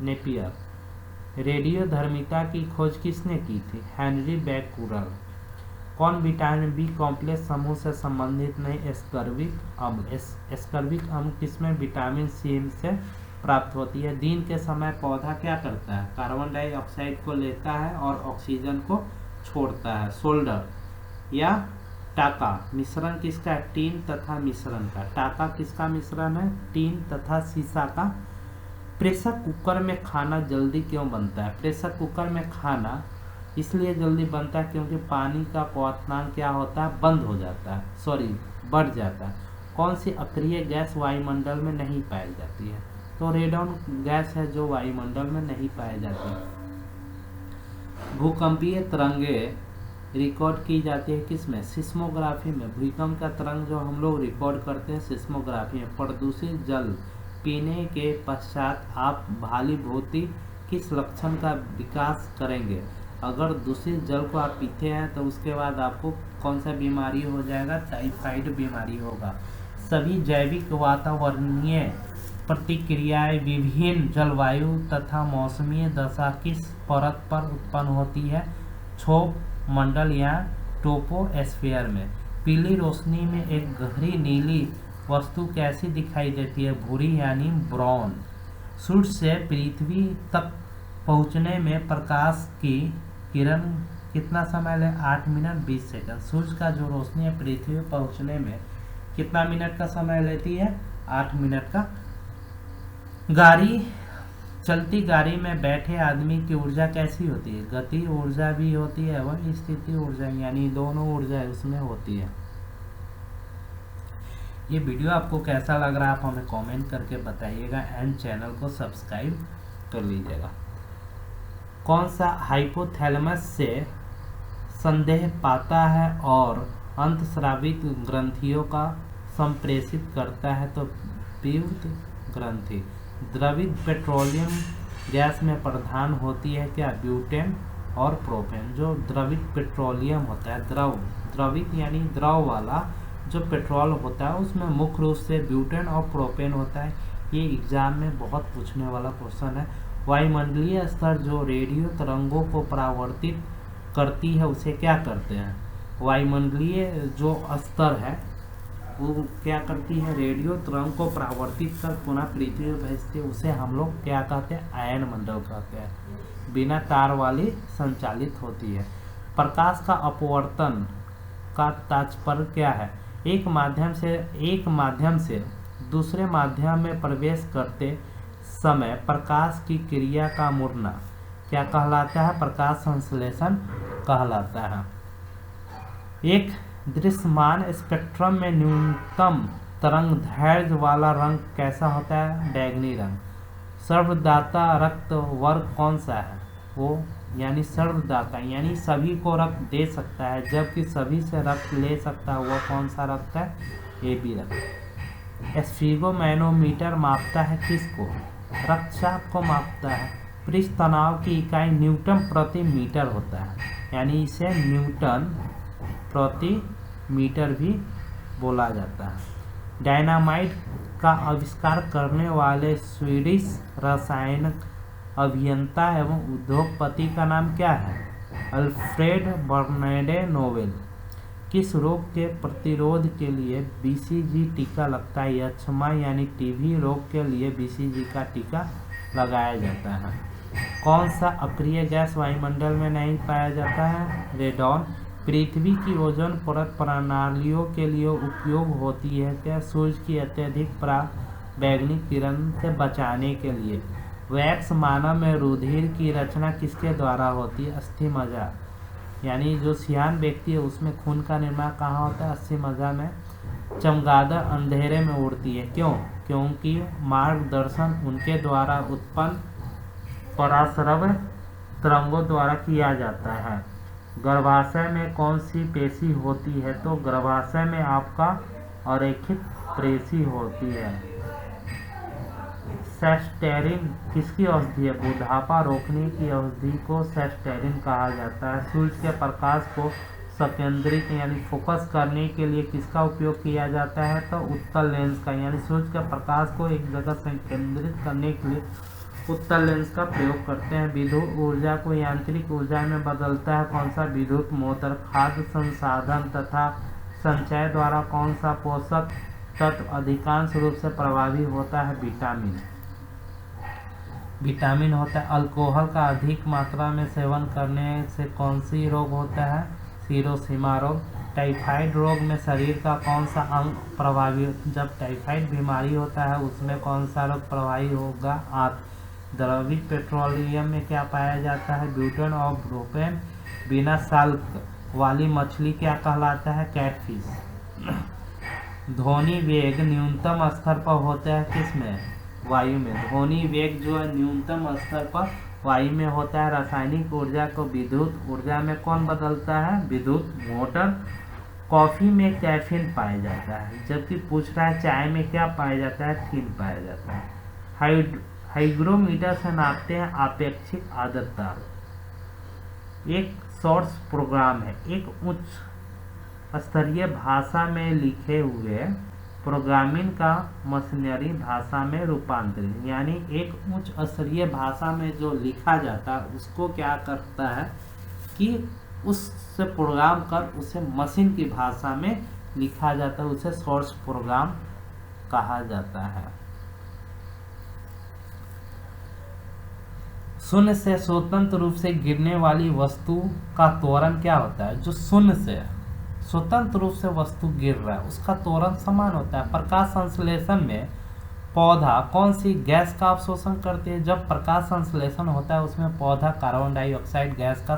Napier. रेडियोधर्मिता की खोज किसने की थी? Henri Becquerel. कौन विटामिन बी कॉम्प्लेक्स समूह से संबंधित नहीं? एस्कर्बिक अम्ल। एस्कर्बिक अम्ल किसमें? विटामिन सी से प्राप्त होती है। दिन के समय पौधा क्या करता है? कार्बन डाइऑक्साइड को लेता है और ऑक्सीजन को छोड़ता है। सोल्डर या टाका मिश्रण किसका है? टीन तथा मिश्रण का। टाका किसका मिश्रण है? टीन तथा सीसा का। प्रेशर कुकर में खाना जल्दी क्यों बनता है? प्रेशर कुकर में खाना इसलिए जल्दी बनता है क्योंकि पानी का क्वथनांक क्या होता है? बंद हो जाता है, बढ़ जाता है। कौन सी अक्रिय गैस वायुमंडल में नहीं पाई जाती है? तो रेडॉन गैस है जो वायुमंडल में नहीं पाई जाती है। भूकंपीय तरंगे रिकॉर्ड की जाती है किसमें? सिस्मोग्राफी में। भूकंप का तरंग जो हम लोग रिकॉर्ड करते हैं सिस्मोग्राफी में। प्रदूषित जल पीने के पश्चात आप भालीभूति किस लक्षण का विकास करेंगे? अगर दूषित जल को आप पीते हैं तो उसके बाद आपको कौन सा बीमारी हो जाएगा? टाइफाइड बीमारी होगा। सभी जैविक वातावरणीय प्रतिक्रियाएं विभिन्न जलवायु तथा मौसमी दशा किस परत पर उत्पन्न होती है? क्षोभ मंडल या ट्रोपोस्फीयर में। पीली रोशनी में एक गहरी नीली वस्तु कैसी दिखाई देती है? भूरी यानी ब्राउन। सूर्य से पृथ्वी तक पहुंचने में प्रकाश की किरण कितना समय ले? 8 मिनट 20 सेकंड। सूर्य का जो रोशनी है पृथ्वी पर पहुंचने में कितना मिनट का समय लेती है? 8 मिनट का। चलती गाड़ी में बैठे आदमी की ऊर्जा कैसी होती है? गति ऊर्जा भी होती है एवं स्थिति ऊर्जा, यानी दोनों ऊर्जा उसमें होती है। ये वीडियो आपको कैसा लग रहा है आप हमें कमेंट करके बताइएगा एंड चैनल को सब्सक्राइब कर लीजिएगा। कौन सा हाइपोथैलेमस से संदेह पाता है और अंतस्रावित ग्रंथियों का संप्रेषित करता है? तो पीयूष ग्रंथि। द्रवित पेट्रोलियम गैस में प्रधान होती है क्या? ब्यूटेन और प्रोपेन। जो द्रवित पेट्रोलियम होता है, द्रवित यानी द्रव वाला जो पेट्रोल होता है उसमें मुख्य रूप से ब्यूटेन और प्रोपेन होता है। ये एग्जाम में बहुत पूछने वाला क्वेश्चन है। वायुमंडलीय स्तर जो रेडियो तरंगों को परावर्तित करती है उसे क्या करते हैं? वायुमंडलीय जो स्तर है वो क्या करती है? रेडियो तरंग को परावर्तित कर पुनः पृथ्वी पर भेजती है, उसे हम लोग क्या कहते हैं? आयन मंडल कहते हैं। बिना तार वाली संचालित होती है। प्रकाश का अपवर्तन का तात्पर्य क्या है? एक माध्यम से दूसरे माध्यम में प्रवेश करते समय प्रकाश की क्रिया का मुड़ना क्या कहलाता है? प्रकाश संश्लेषण कहलाता है। एक दृश्यमान स्पेक्ट्रम में न्यूनतम तरंग दैर्ध्य वाला रंग कैसा होता है? बैंगनी रंग। सर्वदाता रक्त वर्ग कौन सा है? वो यानी सर्वदाता यानी सभी को रक्त दे सकता है जबकि सभी से रक्त ले सकता है, वो कौन सा रक्त है? AB रक्त। स्फिगोमैनोमीटर मापता है किसको? रक्तचाप को मापता है। पृष्ठ तनाव की इकाई न्यूटन प्रति मीटर होता है, यानी इसे न्यूटन प्रति मीटर भी बोला जाता है। डायनामाइट का आविष्कार करने वाले स्वीडिश रसायन अभियंता एवं उद्योगपति का नाम क्या है? Alfred Bernard Nobel. किस रोग के प्रतिरोध के लिए BCG टीका लगता है? यक्ष्मा यानी टीबी रोग के लिए BCG का टीका लगाया जाता है। कौन सा अक्रिय गैस वायुमंडल में नहीं पाया जाता है? रेडॉन। पृथ्वी की ओजोन परत प्रणालियों के लिए उपयोग होती है क्या? सूर्य की अत्यधिक पराबैंगनी किरण से बचाने के लिए। वैक्स मानव में रुधिर की रचना किसके द्वारा होती है? अस्थिमज्जा। यानी जो सियान व्यक्ति है उसमें खून का निर्माण कहाँ होता है? अस्सी मज्जा में। चमगादड़ अंधेरे में उड़ती है, क्यों? क्योंकि मार्गदर्शन उनके द्वारा उत्पन्न पराश्रव्य तरंगों द्वारा किया जाता है। गर्भाशय में कौन सी पेशी होती है? तो गर्भाशय में आपका अरेखित पेशी होती है। सेस्टेरिन किसकी औषधि है? बुढ़ापा रोकने की औषधि को सेस्टेरिन कहा जाता है। सूर्य के प्रकाश को संकेंद्रित यानी फोकस करने के लिए किसका उपयोग किया जाता है? तो उत्तल लेंस का, यानी सूर्य के प्रकाश को एक जगह संकेंद्रित करने के लिए उत्तल लेंस का प्रयोग करते हैं। विद्युत ऊर्जा को यांत्रिक ऊर्जा में बदलता है कौन सा? विद्युत मोटर। खाद्य संसाधन तथा संचय द्वारा कौन सा पोषक तत्व अधिकांश रूप से प्रभावी होता है? विटामिन। विटामिन होता है। अल्कोहल का अधिक मात्रा में सेवन करने से कौन सी रोग होता है? सीरोसीमा रोग। टाइफाइड रोग में शरीर का कौन सा अंग प्रभावी? जब टाइफाइड बीमारी होता है उसमें कौन सा रोग प्रभावी होगा? आंत। द्रवित पेट्रोलियम में क्या पाया जाता है? ब्यूटेन और प्रोपेन। बिना साल्क वाली मछली क्या कहलाता है? कैटफिश। ध्वनि वेग न्यूनतम स्तर पर होता है किसमें? वायु में। ध्वनि वेग जो है न्यूनतम स्तर पर वायु में होता है। रासायनिक ऊर्जा को विद्युत ऊर्जा में कौन बदलता है? विद्युत मोटर। कॉफी में कैफीन पाया जाता है, जबकि पूछ रहा है चाय में क्या पाया जाता है? थीन पाया जाता है। हाइग्रोमीटर से नापते हैं आपेक्षिक आर्द्रता। एक शॉर्ट्स प्रोग्राम है, एक उच्च स्तरीय भाषा में लिखे हुए प्रोग्रामिंग का मशीनरी भाषा में रूपांतरित, यानी एक उच्च स्तरीय भाषा में जो लिखा जाता है उसको क्या करता है कि उससे प्रोग्राम कर उसे मशीन की भाषा में लिखा जाता है, उसे शॉर्ट्स प्रोग्राम कहा जाता है। शून्य से स्वतंत्र रूप से गिरने वाली वस्तु का त्वरण क्या होता है? जो शून्य से स्वतंत्र रूप से वस्तु गिर रहा है उसका त्वरण समान होता है। प्रकाश संश्लेषण में पौधा कौन सी गैस का अवशोषण करते हैं? जब प्रकाश संश्लेषण होता है उसमें पौधा कार्बन डाइऑक्साइड गैस का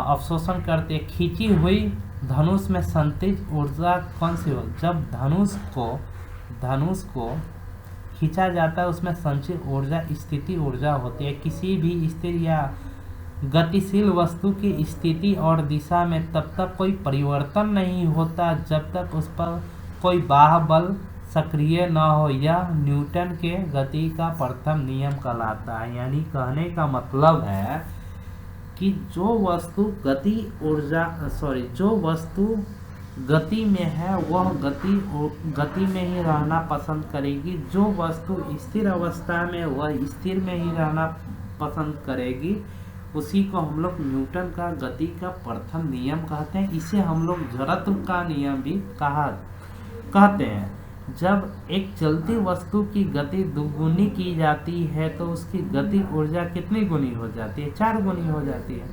अवशोषण करते हैं। खींची हुई धनुष में संचित ऊर्जा कौन सी हो? जब धनुष को खींचा जाता है उसमें संचित ऊर्जा स्थिति ऊर्जा होती है। किसी भी स्थिर या गतिशील वस्तु की स्थिति और दिशा में तब तक कोई परिवर्तन नहीं होता जब तक उस पर कोई बाह्य बल सक्रिय न हो। यह न्यूटन के गति का प्रथम नियम कहलाता है। यानी कहने का मतलब है कि जो वस्तु गति में है वह गति में ही रहना पसंद करेगी। जो वस्तु स्थिर अवस्था में वह स्थिर में ही रहना पसंद करेगी। उसी को हम लोग न्यूटन का गति का प्रथम नियम कहते हैं। इसे हम लोग जड़त्व का नियम भी कहते हैं। जब एक चलती वस्तु की गति दुगुनी की जाती है तो उसकी गति ऊर्जा कितनी गुनी हो जाती है? 4 गुनी हो जाती है।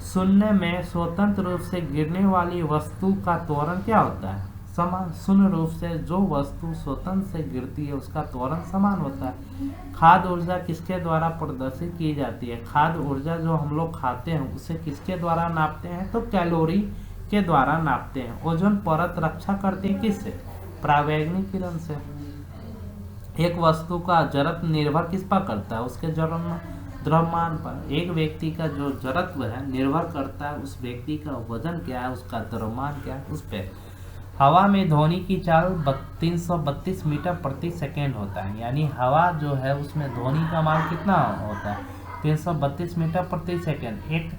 शून्य में स्वतंत्र रूप से गिरने वाली वस्तु का त्वरण क्या होता है? समान। शून्य रूप से जो वस्तु स्वतंत्र से गिरती है उसका त्वरण समान होता है। खाद्य ऊर्जा किसके द्वारा प्रदर्शित की जाती है? खाद्य ऊर्जा जो हम लोग खाते हैं उसे किसके द्वारा नापते हैं? तो कैलोरी के द्वारा नापते हैं। ओजोन परत रक्षा करती है किससे? परावैंगनिक किरण से। एक वस्तु का जड़त्व निर्भर किस पर करता है? उसके द्रव्यमान पर। एक व्यक्ति का जो जड़त्व है निर्भर करता है उस व्यक्ति का वजन क्या है, उसका द्रव्यमान क्या है, उस पर। हवा में ध्वनि की चाल 332 मीटर प्रति सेकेंड होता है। यानी हवा जो है उसमें ध्वनि का मान कितना होता है? 332 मीटर प्रति सेकेंड। एक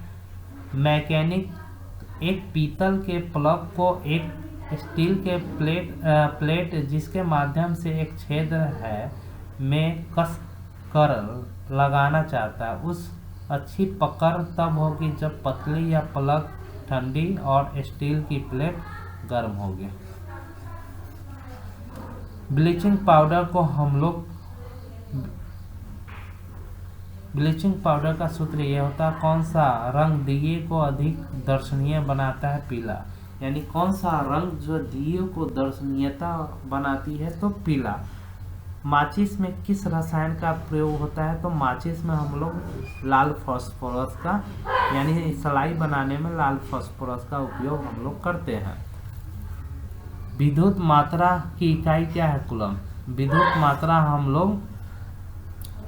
मैकेनिक एक पीतल के प्लग को एक स्टील के प्लेट जिसके माध्यम से एक छेद है में कस कर लगाना चाहता है, उस अच्छी पकड़ तब होगी जब पतली या प्लग ठंडी और स्टील की प्लेट गर्म होगी। ब्लीचिंग पाउडर को हम लोग ब्लीचिंग पाउडर का सूत्र यह होता है, कौन सा रंग दिए को अधिक दर्शनीय बनाता है? पीला। यानी कौन सा रंग जो दिए को दर्शनीयता बनाती है? तो पीला। माचिस में किस रसायन का प्रयोग होता है? तो माचिस में हम लोग लाल फास्फोरस का, यानी सलाई बनाने में लाल फास्फोरस का उपयोग हम लोग करते हैं। विद्युत मात्रा की इकाई क्या है? कूलम। विद्युत मात्रा हम लोग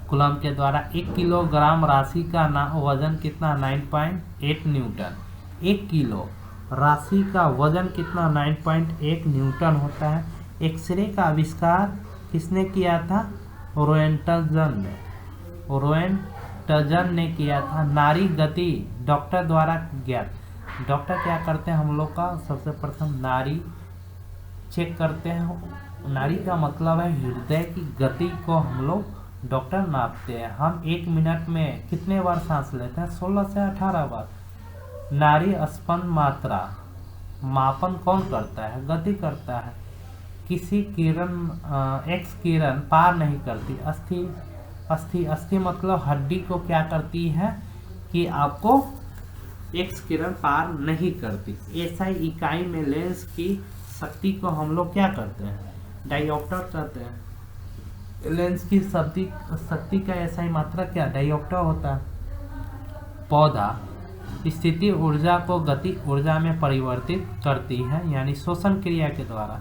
कूलम के द्वारा 1 किलोग्राम राशि का वजन कितना? 9.8 न्यूटन। 1 किलो राशि का वजन कितना? 9.8 न्यूटन होता है। एक्सरे का आविष्कार किसने किया था? रोएंटजन ने। रोएंटजन ने किया था। नाड़ी गति डॉक्टर द्वारा ज्ञात। डॉक्टर क्या करते हैं हम लोग का? सबसे प्रथम नाड़ी चेक करते हैं। नाड़ी का मतलब है हृदय की गति को हम लोग डॉक्टर नापते हैं। हम 1 मिनट में कितने बार सांस लेते हैं? 16 से 18 बार। नाड़ी स्पंद मात्रा मापन कौन करता है? गति करता है। किसी किरण एक्स किरण पार नहीं करती। अस्थि मतलब हड्डी को क्या करती है कि आपको एक्स किरण पार नहीं करती। एसआई इकाई में लेंस की शक्ति को हम लोग क्या करते हैं? डायोप्टर कहते हैं। लेंस की शक्ति का एसआई मात्रा क्या? डायोप्टर होता है। पौधा स्थिति ऊर्जा को गति ऊर्जा में परिवर्तित करती है, यानी श्वसन क्रिया के द्वारा।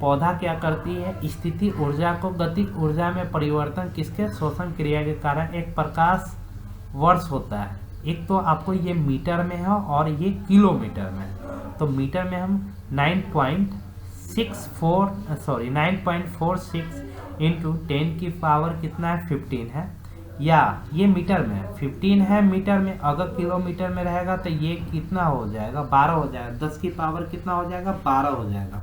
पौधा क्या करती है? स्थिति ऊर्जा को गति ऊर्जा में परिवर्तन किसके? श्वसन क्रिया के कारण। एक प्रकाश वर्ष होता है। एक तो आपको ये मीटर में है और ये किलोमीटर में है। तो मीटर में हम 9.46 इंटू 10 की पावर कितना है? 15 है। या ये मीटर में है, 15 है मीटर में। अगर किलोमीटर में रहेगा तो ये कितना हो जाएगा? 12 हो जाएगा। 10 की पावर कितना हो जाएगा? 12 हो जाएगा।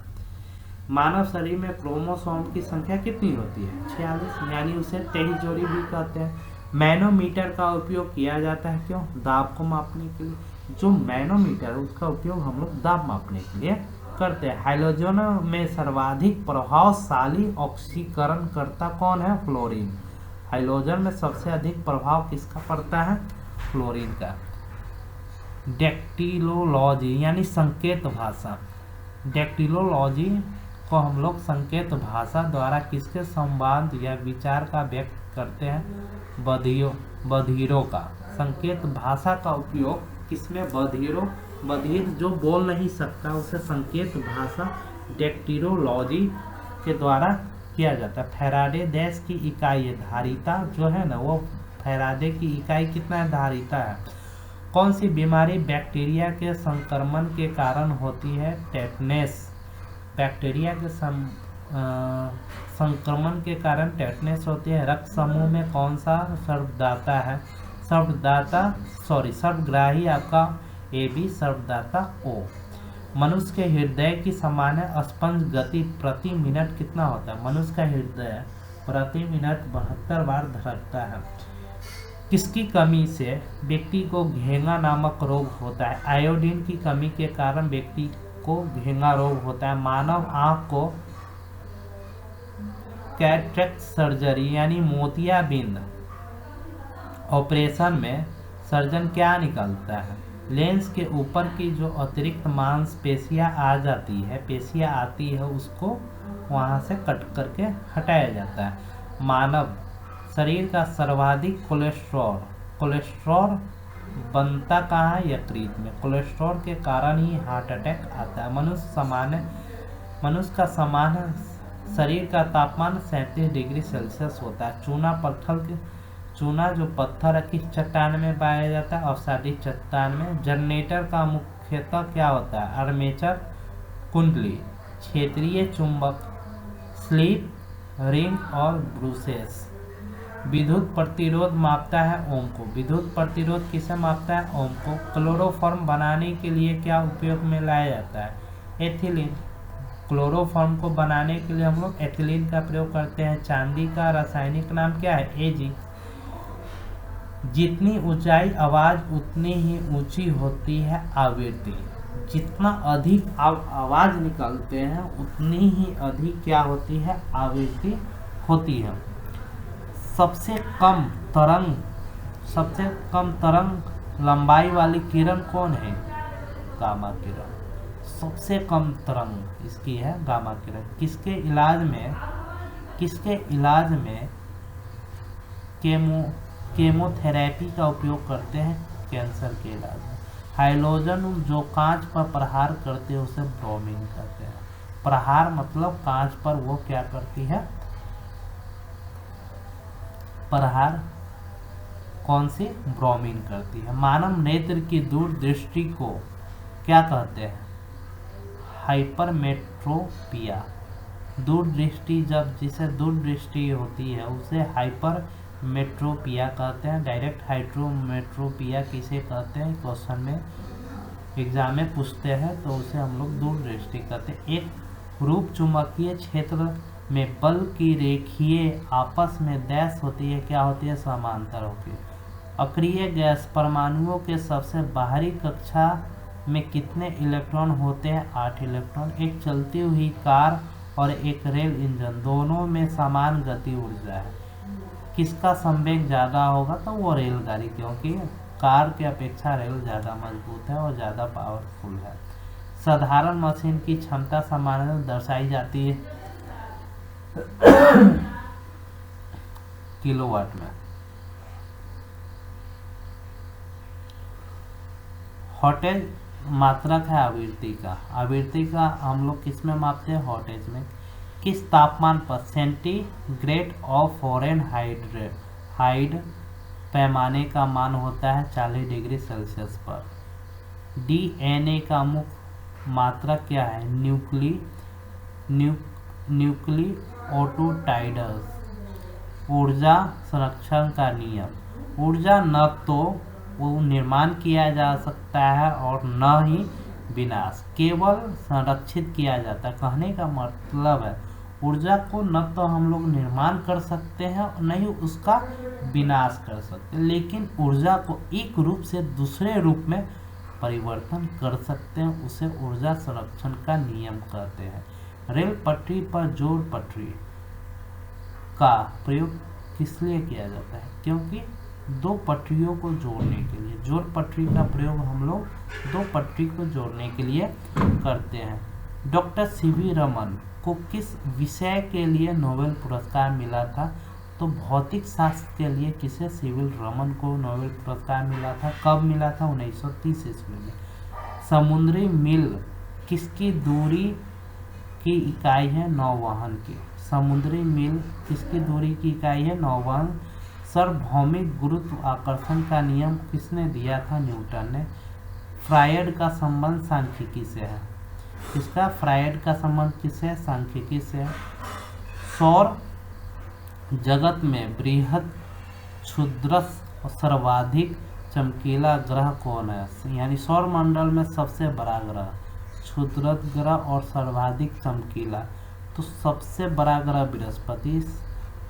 मानव शरीर में क्रोमोसोम की संख्या कितनी होती है? 46, यानी उसे 23 जोड़ी भी कहते हैं। मैनोमीटर का उपयोग किया जाता है क्यों? दाब को मापने के लिए। जो मैनोमीटर है उसका उपयोग हम लोग दाब मापने के लिए करते हैं। हाइड्रोजन में सर्वाधिक प्रभावशाली ऑक्सीकरण करता कौन है? फ्लोरीन। हाइड्रोजन में सबसे अधिक प्रभाव किसका पड़ता है? फ्लोरीन का। डेक्टिलोलॉजी यानी संकेत भाषा। डेक्टिलोलॉजी को हम लोग संकेत भाषा द्वारा किसके संवाद या विचार का व्यक्त करते हैं? बधिरों का। संकेत भाषा का उपयोग किसमें? बधिर जो बोल नहीं सकता उसे संकेत भाषा डेक्टिलोलॉजी के द्वारा किया जाता है। फैराडे देश की इकाई है धारिता जो है ना, वो फैराडे की इकाई कितना है? धारिता है। कौन सी बीमारी बैक्टीरिया के संक्रमण के कारण होती है? टेटनेस। बैक्टीरिया के संक्रमण के कारण टेटनेस होती है। रक्त समूह में कौन सा सर्वदाता है? सर्वग्राही आपका AB, सर्वदाता O। मनुष्य के हृदय की सामान्य स्पंज गति प्रति मिनट कितना होता है? मनुष्य का हृदय प्रति मिनट 72 बार धड़कता है। किसकी कमी से व्यक्ति को घेंगा नामक रोग होता है? आयोडीन की कमी के कारण व्यक्ति को घेंगा रोग होता है। मानव आंख को कैटरेक्ट सर्जरी यानी मोतियाबिंद ऑपरेशन में सर्जन क्या निकालता है? लेंस के ऊपर की जो अतिरिक्त मांसपेशियां आती है उसको वहां से कट करके हटाया जाता है। मानव शरीर का सर्वाधिक कोलेस्ट्रॉल बनता कहाँ है? यकृत में। कोलेस्ट्रॉल के कारण ही हार्ट अटैक आता है। मनुष्य का सामान्य शरीर का तापमान 37 डिग्री सेल्सियस होता है। चूना जो पत्थर है किस चट्टान में पाया जाता है? अवसादी चट्टान में। जनरेटर का मुख्यतः क्या होता है? आर्मेचर कुंडली, क्षेत्रीय चुंबक, स्लिप रिंग और ब्रूसेस। विद्युत प्रतिरोध मापता है ओम को। विद्युत प्रतिरोध किसे मापता है? ओम को। क्लोरोफॉर्म बनाने के लिए क्या उपयोग में लाया जाता है? एथिलीन। क्लोरोफॉर्म को बनाने के लिए हम लोग एथिलीन का प्रयोग करते हैं। चांदी का रासायनिक नाम क्या है? Ag। जितनी ऊंचाई आवाज उतनी ही ऊंची होती है आवृत्ति। जितना अधिक आवाज निकालते हैं उतनी ही अधिक क्या होती है? आवृत्ति होती है। सबसे कम तरंग लंबाई वाली किरण कौन है? गामा किरण। सबसे कम तरंग इसकी है गामा किरण। किसके इलाज में किसके इलाज में केमोथेरेपी का उपयोग करते हैं? कैंसर के इलाज में। हाइलोजन जो कांच पर प्रहार करते हैं उसे ब्रोमीन कहते हैं। प्रहार मतलब कांच पर वो क्या करती है? प्रहार कौन सी? ब्रोमीन करती है। मानव नेत्र की दूरदृष्टि को क्या कहते हैं? हाइपरमेट्रोपिया। दूरदृष्टि, जब जिसे दूरदृष्टि होती है उसे हाइपरमेट्रोपिया कहते हैं। डायरेक्ट हाइड्रोमेट्रोपिया किसे कहते हैं? क्वेश्चन में एग्जाम में पूछते हैं तो उसे हम लोग दूरदृष्टि कहते हैं। एक रूप चुंबकीय क्षेत्र में बल की रेखीय आपस में डैश होती है, क्या होती है? समांतर होती है। अक्रिय गैस परमाणुओं के सबसे बाहरी कक्षा में कितने इलेक्ट्रॉन होते हैं? 8 इलेक्ट्रॉन। एक चलती हुई कार और एक रेल इंजन दोनों में समान गति ऊर्जा है, किसका संवेग ज़्यादा होगा? तो वो रेलगाड़ी, क्योंकि कार के अपेक्षा रेल ज़्यादा मजबूत है और ज़्यादा पावरफुल है। साधारण मशीन की क्षमता सामान्यतः दर्शाई जाती है किलोवाट में। हॉटेज मात्रक है आवृत्ति का। आवृत्ति का हम लोग किस में मापते हैं? हॉटेज में। किस तापमान पर सेंटीग्रेड और फ़ारेनहाइट पैमाने का मान होता है? 40 डिग्री सेल्सियस पर। डीएनए का मुख्य मात्रक क्या है? न्यूक्लियोटाइड्स। ऊर्जा संरक्षण का नियम। ऊर्जा न तो वो निर्माण किया जा सकता है और न ही विनाश, केवल संरक्षित किया जाता है। कहने का मतलब है ऊर्जा को न तो हम लोग निर्माण कर सकते हैं और न ही उसका विनाश कर सकते, लेकिन ऊर्जा को एक रूप से दूसरे रूप में परिवर्तन कर सकते हैं। उसे ऊर्जा संरक्षण का नियम कहते हैं। रेल पटरी पर जोड़ पटरी का प्रयोग किस लिए किया जाता है? क्योंकि दो पटरियों को जोड़ने के लिए। जोड़ पटरी का प्रयोग हम लोग दो पटरी को जोड़ने के लिए करते हैं। डॉक्टर सीवी रमन को किस विषय के लिए नोबेल पुरस्कार मिला था? तो भौतिक शास्त्र के लिए किसे सीवी रमन को नोबेल पुरस्कार मिला था? कब मिला था? 1930 ईस्वी में। समुद्री मील किसकी दूरी की इकाई है? नौवहन की। समुद्री मील किसकी दूरी की इकाई है? नौवहन। सार्वभौमिक गुरुत्वाकर्षण का नियम किसने दिया था? न्यूटन ने। फ्रायड का संबंध सांख्यिकी से है। इसका फ्रायड का संबंध किससे है? सांख्यिकी से है। सौर जगत में बृहद क्षुद्रस और सर्वाधिक चमकीला ग्रह कौन है? यानी सौर मंडल में सबसे बड़ा ग्रह, क्षुद्रस ग्रह और सर्वाधिक चमकीला। तो सबसे बड़ा ग्रह बृहस्पति,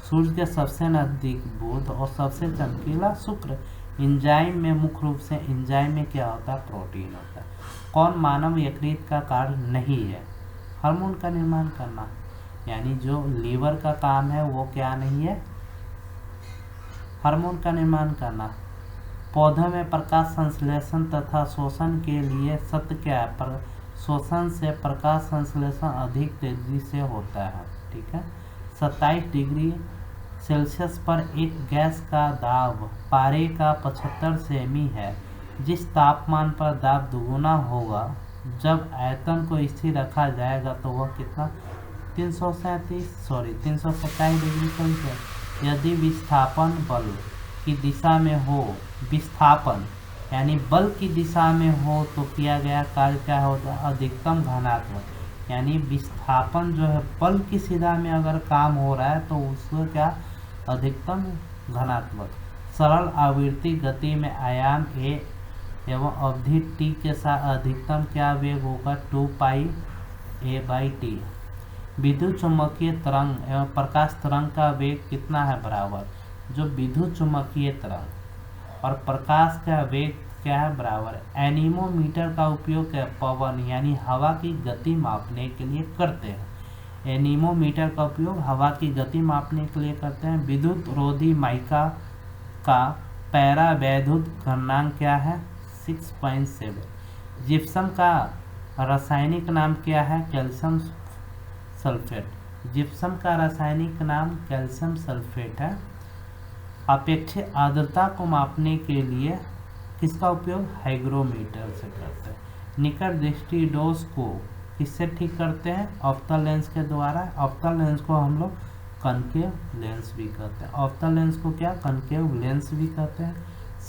सूर्य के सबसे नजदीक बुध और सबसे चमकीला शुक्र। एंजाइम में मुख्य रूप से एंजाइम में क्या होता है? प्रोटीन होता है। कौन मानव यकृत का कार्य नहीं है? हार्मोन का निर्माण करना। यानी जो लीवर का काम है वो क्या नहीं है? हार्मोन का निर्माण करना। पौधों में प्रकाश संश्लेषण तथा शोषण के लिए सत्य क्या है? पर शोषण से प्रकाश संश्लेषण अधिक तेजी से होता है। ठीक है। 27 डिग्री सेल्सियस पर एक गैस का दाब पारे का 75 सेमी है। जिस तापमान पर दाब दुगुना होगा जब आयतन को स्थिर रखा जाएगा तो वह कितना? 327 डिग्री सेल्सियस। यदि विस्थापन बल की दिशा में हो, विस्थापन यानी बल की दिशा में हो तो किया गया कार्य क्या होगा? अधिकतम घनात्मक। यानी विस्थापन जो है बल की दिशा में अगर काम हो रहा है तो उसको क्या? अधिकतम घनात्मक। सरल आवृत्ति गति में आयाम a एवं अवधि t के साथ अधिकतम क्या वेग होगा? 2 पाई a/t। विद्युत चुम्बकीय तरंग एवं प्रकाश तरंग का वेग कितना है? बराबर। जो विद्युत चुम्बकीय तरंग और प्रकाश का वेग क्या है? बराबर। एनीमोमीटर का उपयोग पवन यानी हवा की गति मापने के लिए करते हैं। एनीमोमीटर का उपयोग हवा की गति मापने के लिए करते हैं। विद्युत रोधी माइका का पैरावैद्युत घर्षणांक क्या है? 6.7। जिप्सम का रासायनिक नाम क्या है? Calcium sulphate. जिप्सम का रासायनिक नाम कैल्शियम सल्फेट है। अपेक्षित आर्द्रता को मापने के लिए किसका उपयोग हाइग्रोमीटर से करते हैं। निकट दृष्टि दोष को किससे ठीक करते हैं, ऑप्टल लेंस के द्वारा। ऑप्टल लेंस को हम लोग कनकेव लेंस भी कहते हैं। ऑप्टल लेंस को क्या कनकेव लेंस भी कहते हैं।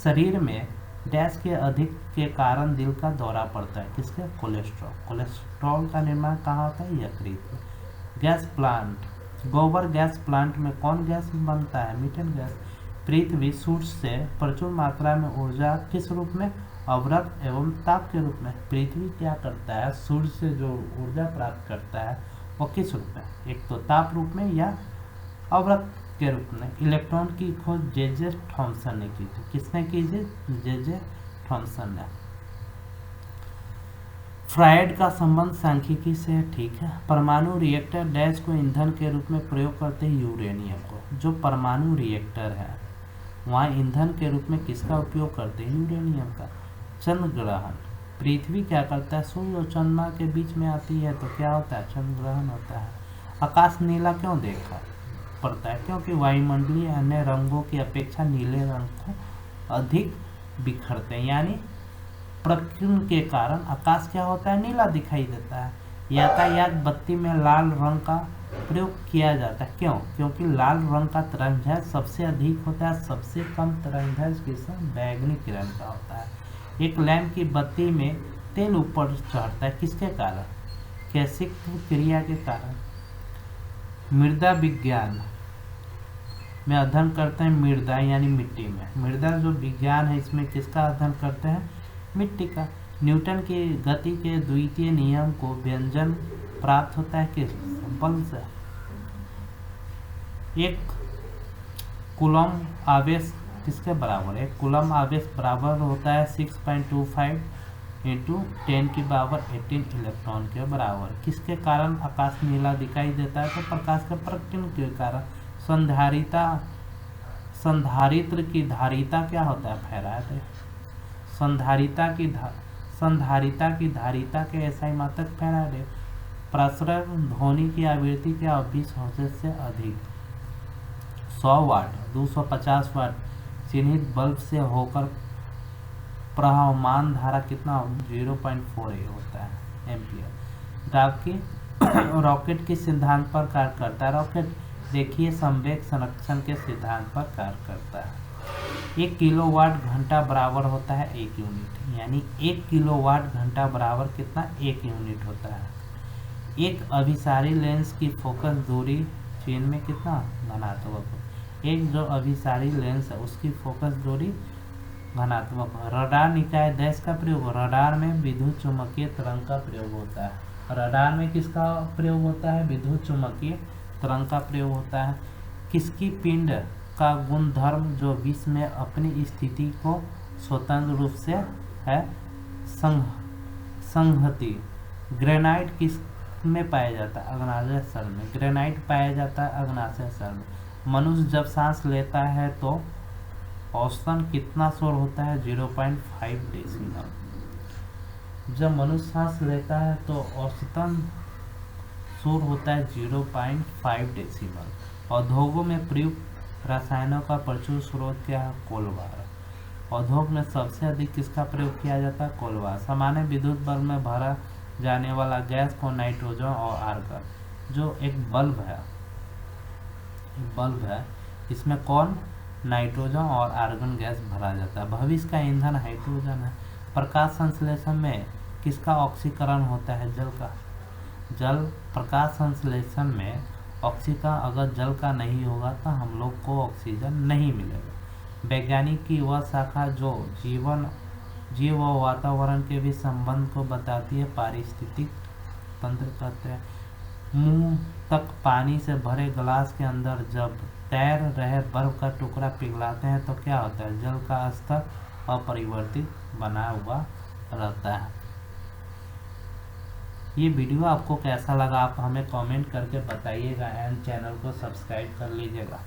शरीर में डैश के अधिक के कारण दिल का दौरा पड़ता है, किसके, कोलेस्ट्रॉल। कोलेस्ट्रॉल का निर्माण कहाँ होता है, यकृत में। गैस प्लांट, गोबर गैस प्लांट में कौन गैस बनता है, मीथेन गैस। पृथ्वी सूर्य से प्रचुर मात्रा में ऊर्जा किस रूप में, अवरक्त एवं ताप के रूप में। पृथ्वी क्या करता है, सूर्य से जो ऊर्जा प्राप्त करता है वो किस रूप में, एक तो ताप रूप में या अवरक्त के रूप में। इलेक्ट्रॉन की खोज जे थॉमसन ने की थी। किसने की थी, जे थॉमसन ने। फ्रायड का संबंध सांख्यिकी से ठीक है। परमाणु रिएक्टर डैश को ईंधन के रूप में प्रयोग करते हैं, यूरेनियम को। जो परमाणु रिएक्टर है वहाँ ईंधन के रूप में किसका उपयोग करते हैं, यूरेनियम का। चंद्र ग्रहण, पृथ्वी क्या करता है, सूर्य और चंद्रमा के बीच में आती है तो क्या होता है, चंद्र ग्रहण होता है। आकाश नीला क्यों देखा पड़ता है, क्योंकि वायुमंडलीय अन्य रंगों की अपेक्षा नीले रंग को अधिक बिखरते हैं, यानी प्रकीर्णन के कारण आकाश क्या होता है, नीला दिखाई देता है। यातायात बत्ती में लाल रंग का प्रयोग किया जाता है, क्यों, क्योंकि लाल रंग का तरंगदैर्घ्य सबसे अधिक होता है, सबसे कम तरंगदैर्घ्य किसका, बैगनी किरण का होता है। एक लैंप की बत्ती में तेल ऊपर चढ़ता है, किसके कारण, कैसिक क्रिया के कारण। मृदा विज्ञान में अध्ययन करते हैं मृदा यानी मिट्टी में। मृदा जो विज्ञान है इसमें किसका अध्ययन करते हैं, मिट्टी का। न्यूटन की गति के द्वितीय नियम को व्यंजन प्राप्त होता है किस, बल से। एक कूलम आवेश किसके बराबर है, एक कूलम आवेश बराबर होता है 6.25 इंटू 10⁻18 इलेक्ट्रॉन के बराबर। किसके कारण आकाश नीला दिखाई देता है, तो प्रकाश के प्रकीर्णन के कारण। संधारित्र की धारिता क्या होता है, फैराड। संधारिता की धारिता के एसआई मात्रक फैराड है। प्रसरण ध्वनि की आवृत्ति क्या, 20 हर्ट्ज से अधिक। 100 वाट 250 वाट चिन्हित बल्ब से होकर प्रवहमान धारा कितना, 0.48 होता है एम्पियर। रॉकेट किस सिद्धांत पर कार्य करता है, रॉकेट देखिए संवेग संरक्षण के सिद्धांत पर कार्य करता है। 1 किलोवाट घंटा बराबर होता है 1 यूनिट, यानी 1 किलोवाट घंटा बराबर कितना, 1 यूनिट होता है। एक अभिसारी लेंस की फोकस दूरी चीन में कितना, धनात्मक। एक जो अभिसारी लेंस है उसकी फोकस दूरी धनात्मक। रडार निकाय डैश का प्रयोग, रडार में विद्युत चुम्बकीय तरंग का प्रयोग होता है। रडार में किसका प्रयोग होता है, विद्युत चुम्बकीय तरंग का प्रयोग होता है। किसकी पिंड का गुणधर्म जो विश्व में अपनी स्थिति को स्वतंत्र रूप से है, संहति। ग्रेनाइट किस में पाया जाता है, अग्नाशय स्थल में। ग्रेनाइट पाया जाता है अग्नाशय स्थल में। मनुष्य जब सांस लेता है तो औसतन कितना शोर होता है, 0.5 डेसिबल। जब मनुष्य सांस लेता है तो औसतन शोर होता है 0.5 डेसिबल। उद्योगों में प्रयुक्त रसायनों का प्रचुर स्रोत क्या है, कोलवार। उद्योग में सबसे अधिक किसका प्रयोग किया जाता है, कोलवार। सामान्य विद्युत बल्ब में भरा जाने वाला गैस को नाइट्रोजन और आर्गन। जो एक बल्ब है इसमें कौन, नाइट्रोजन और आर्गन गैस भरा जाता है। भविष्य का ईंधन हाइड्रोजन है। प्रकाश संश्लेषण में किसका ऑक्सीकरण होता है, जल का। जल प्रकाश संश्लेषण में ऑक्सीकरण अगर जल का नहीं होगा तो हम लोग को ऑक्सीजन नहीं मिलेगा। वैज्ञानिक की वह शाखा जो जीव और वातावरण के भी संबंध को बताती है, पारिस्थितिक तंत्र कहते हैं। मुंह तक पानी से भरे गिलास के अंदर जब तैर रहे बर्फ का टुकड़ा पिघलाते हैं तो क्या होता है, जल का स्तर अपरिवर्तित बना हुआ रहता है। ये वीडियो आपको कैसा लगा आप हमें कमेंट करके बताइएगा एंड चैनल को सब्सक्राइब कर लीजिएगा।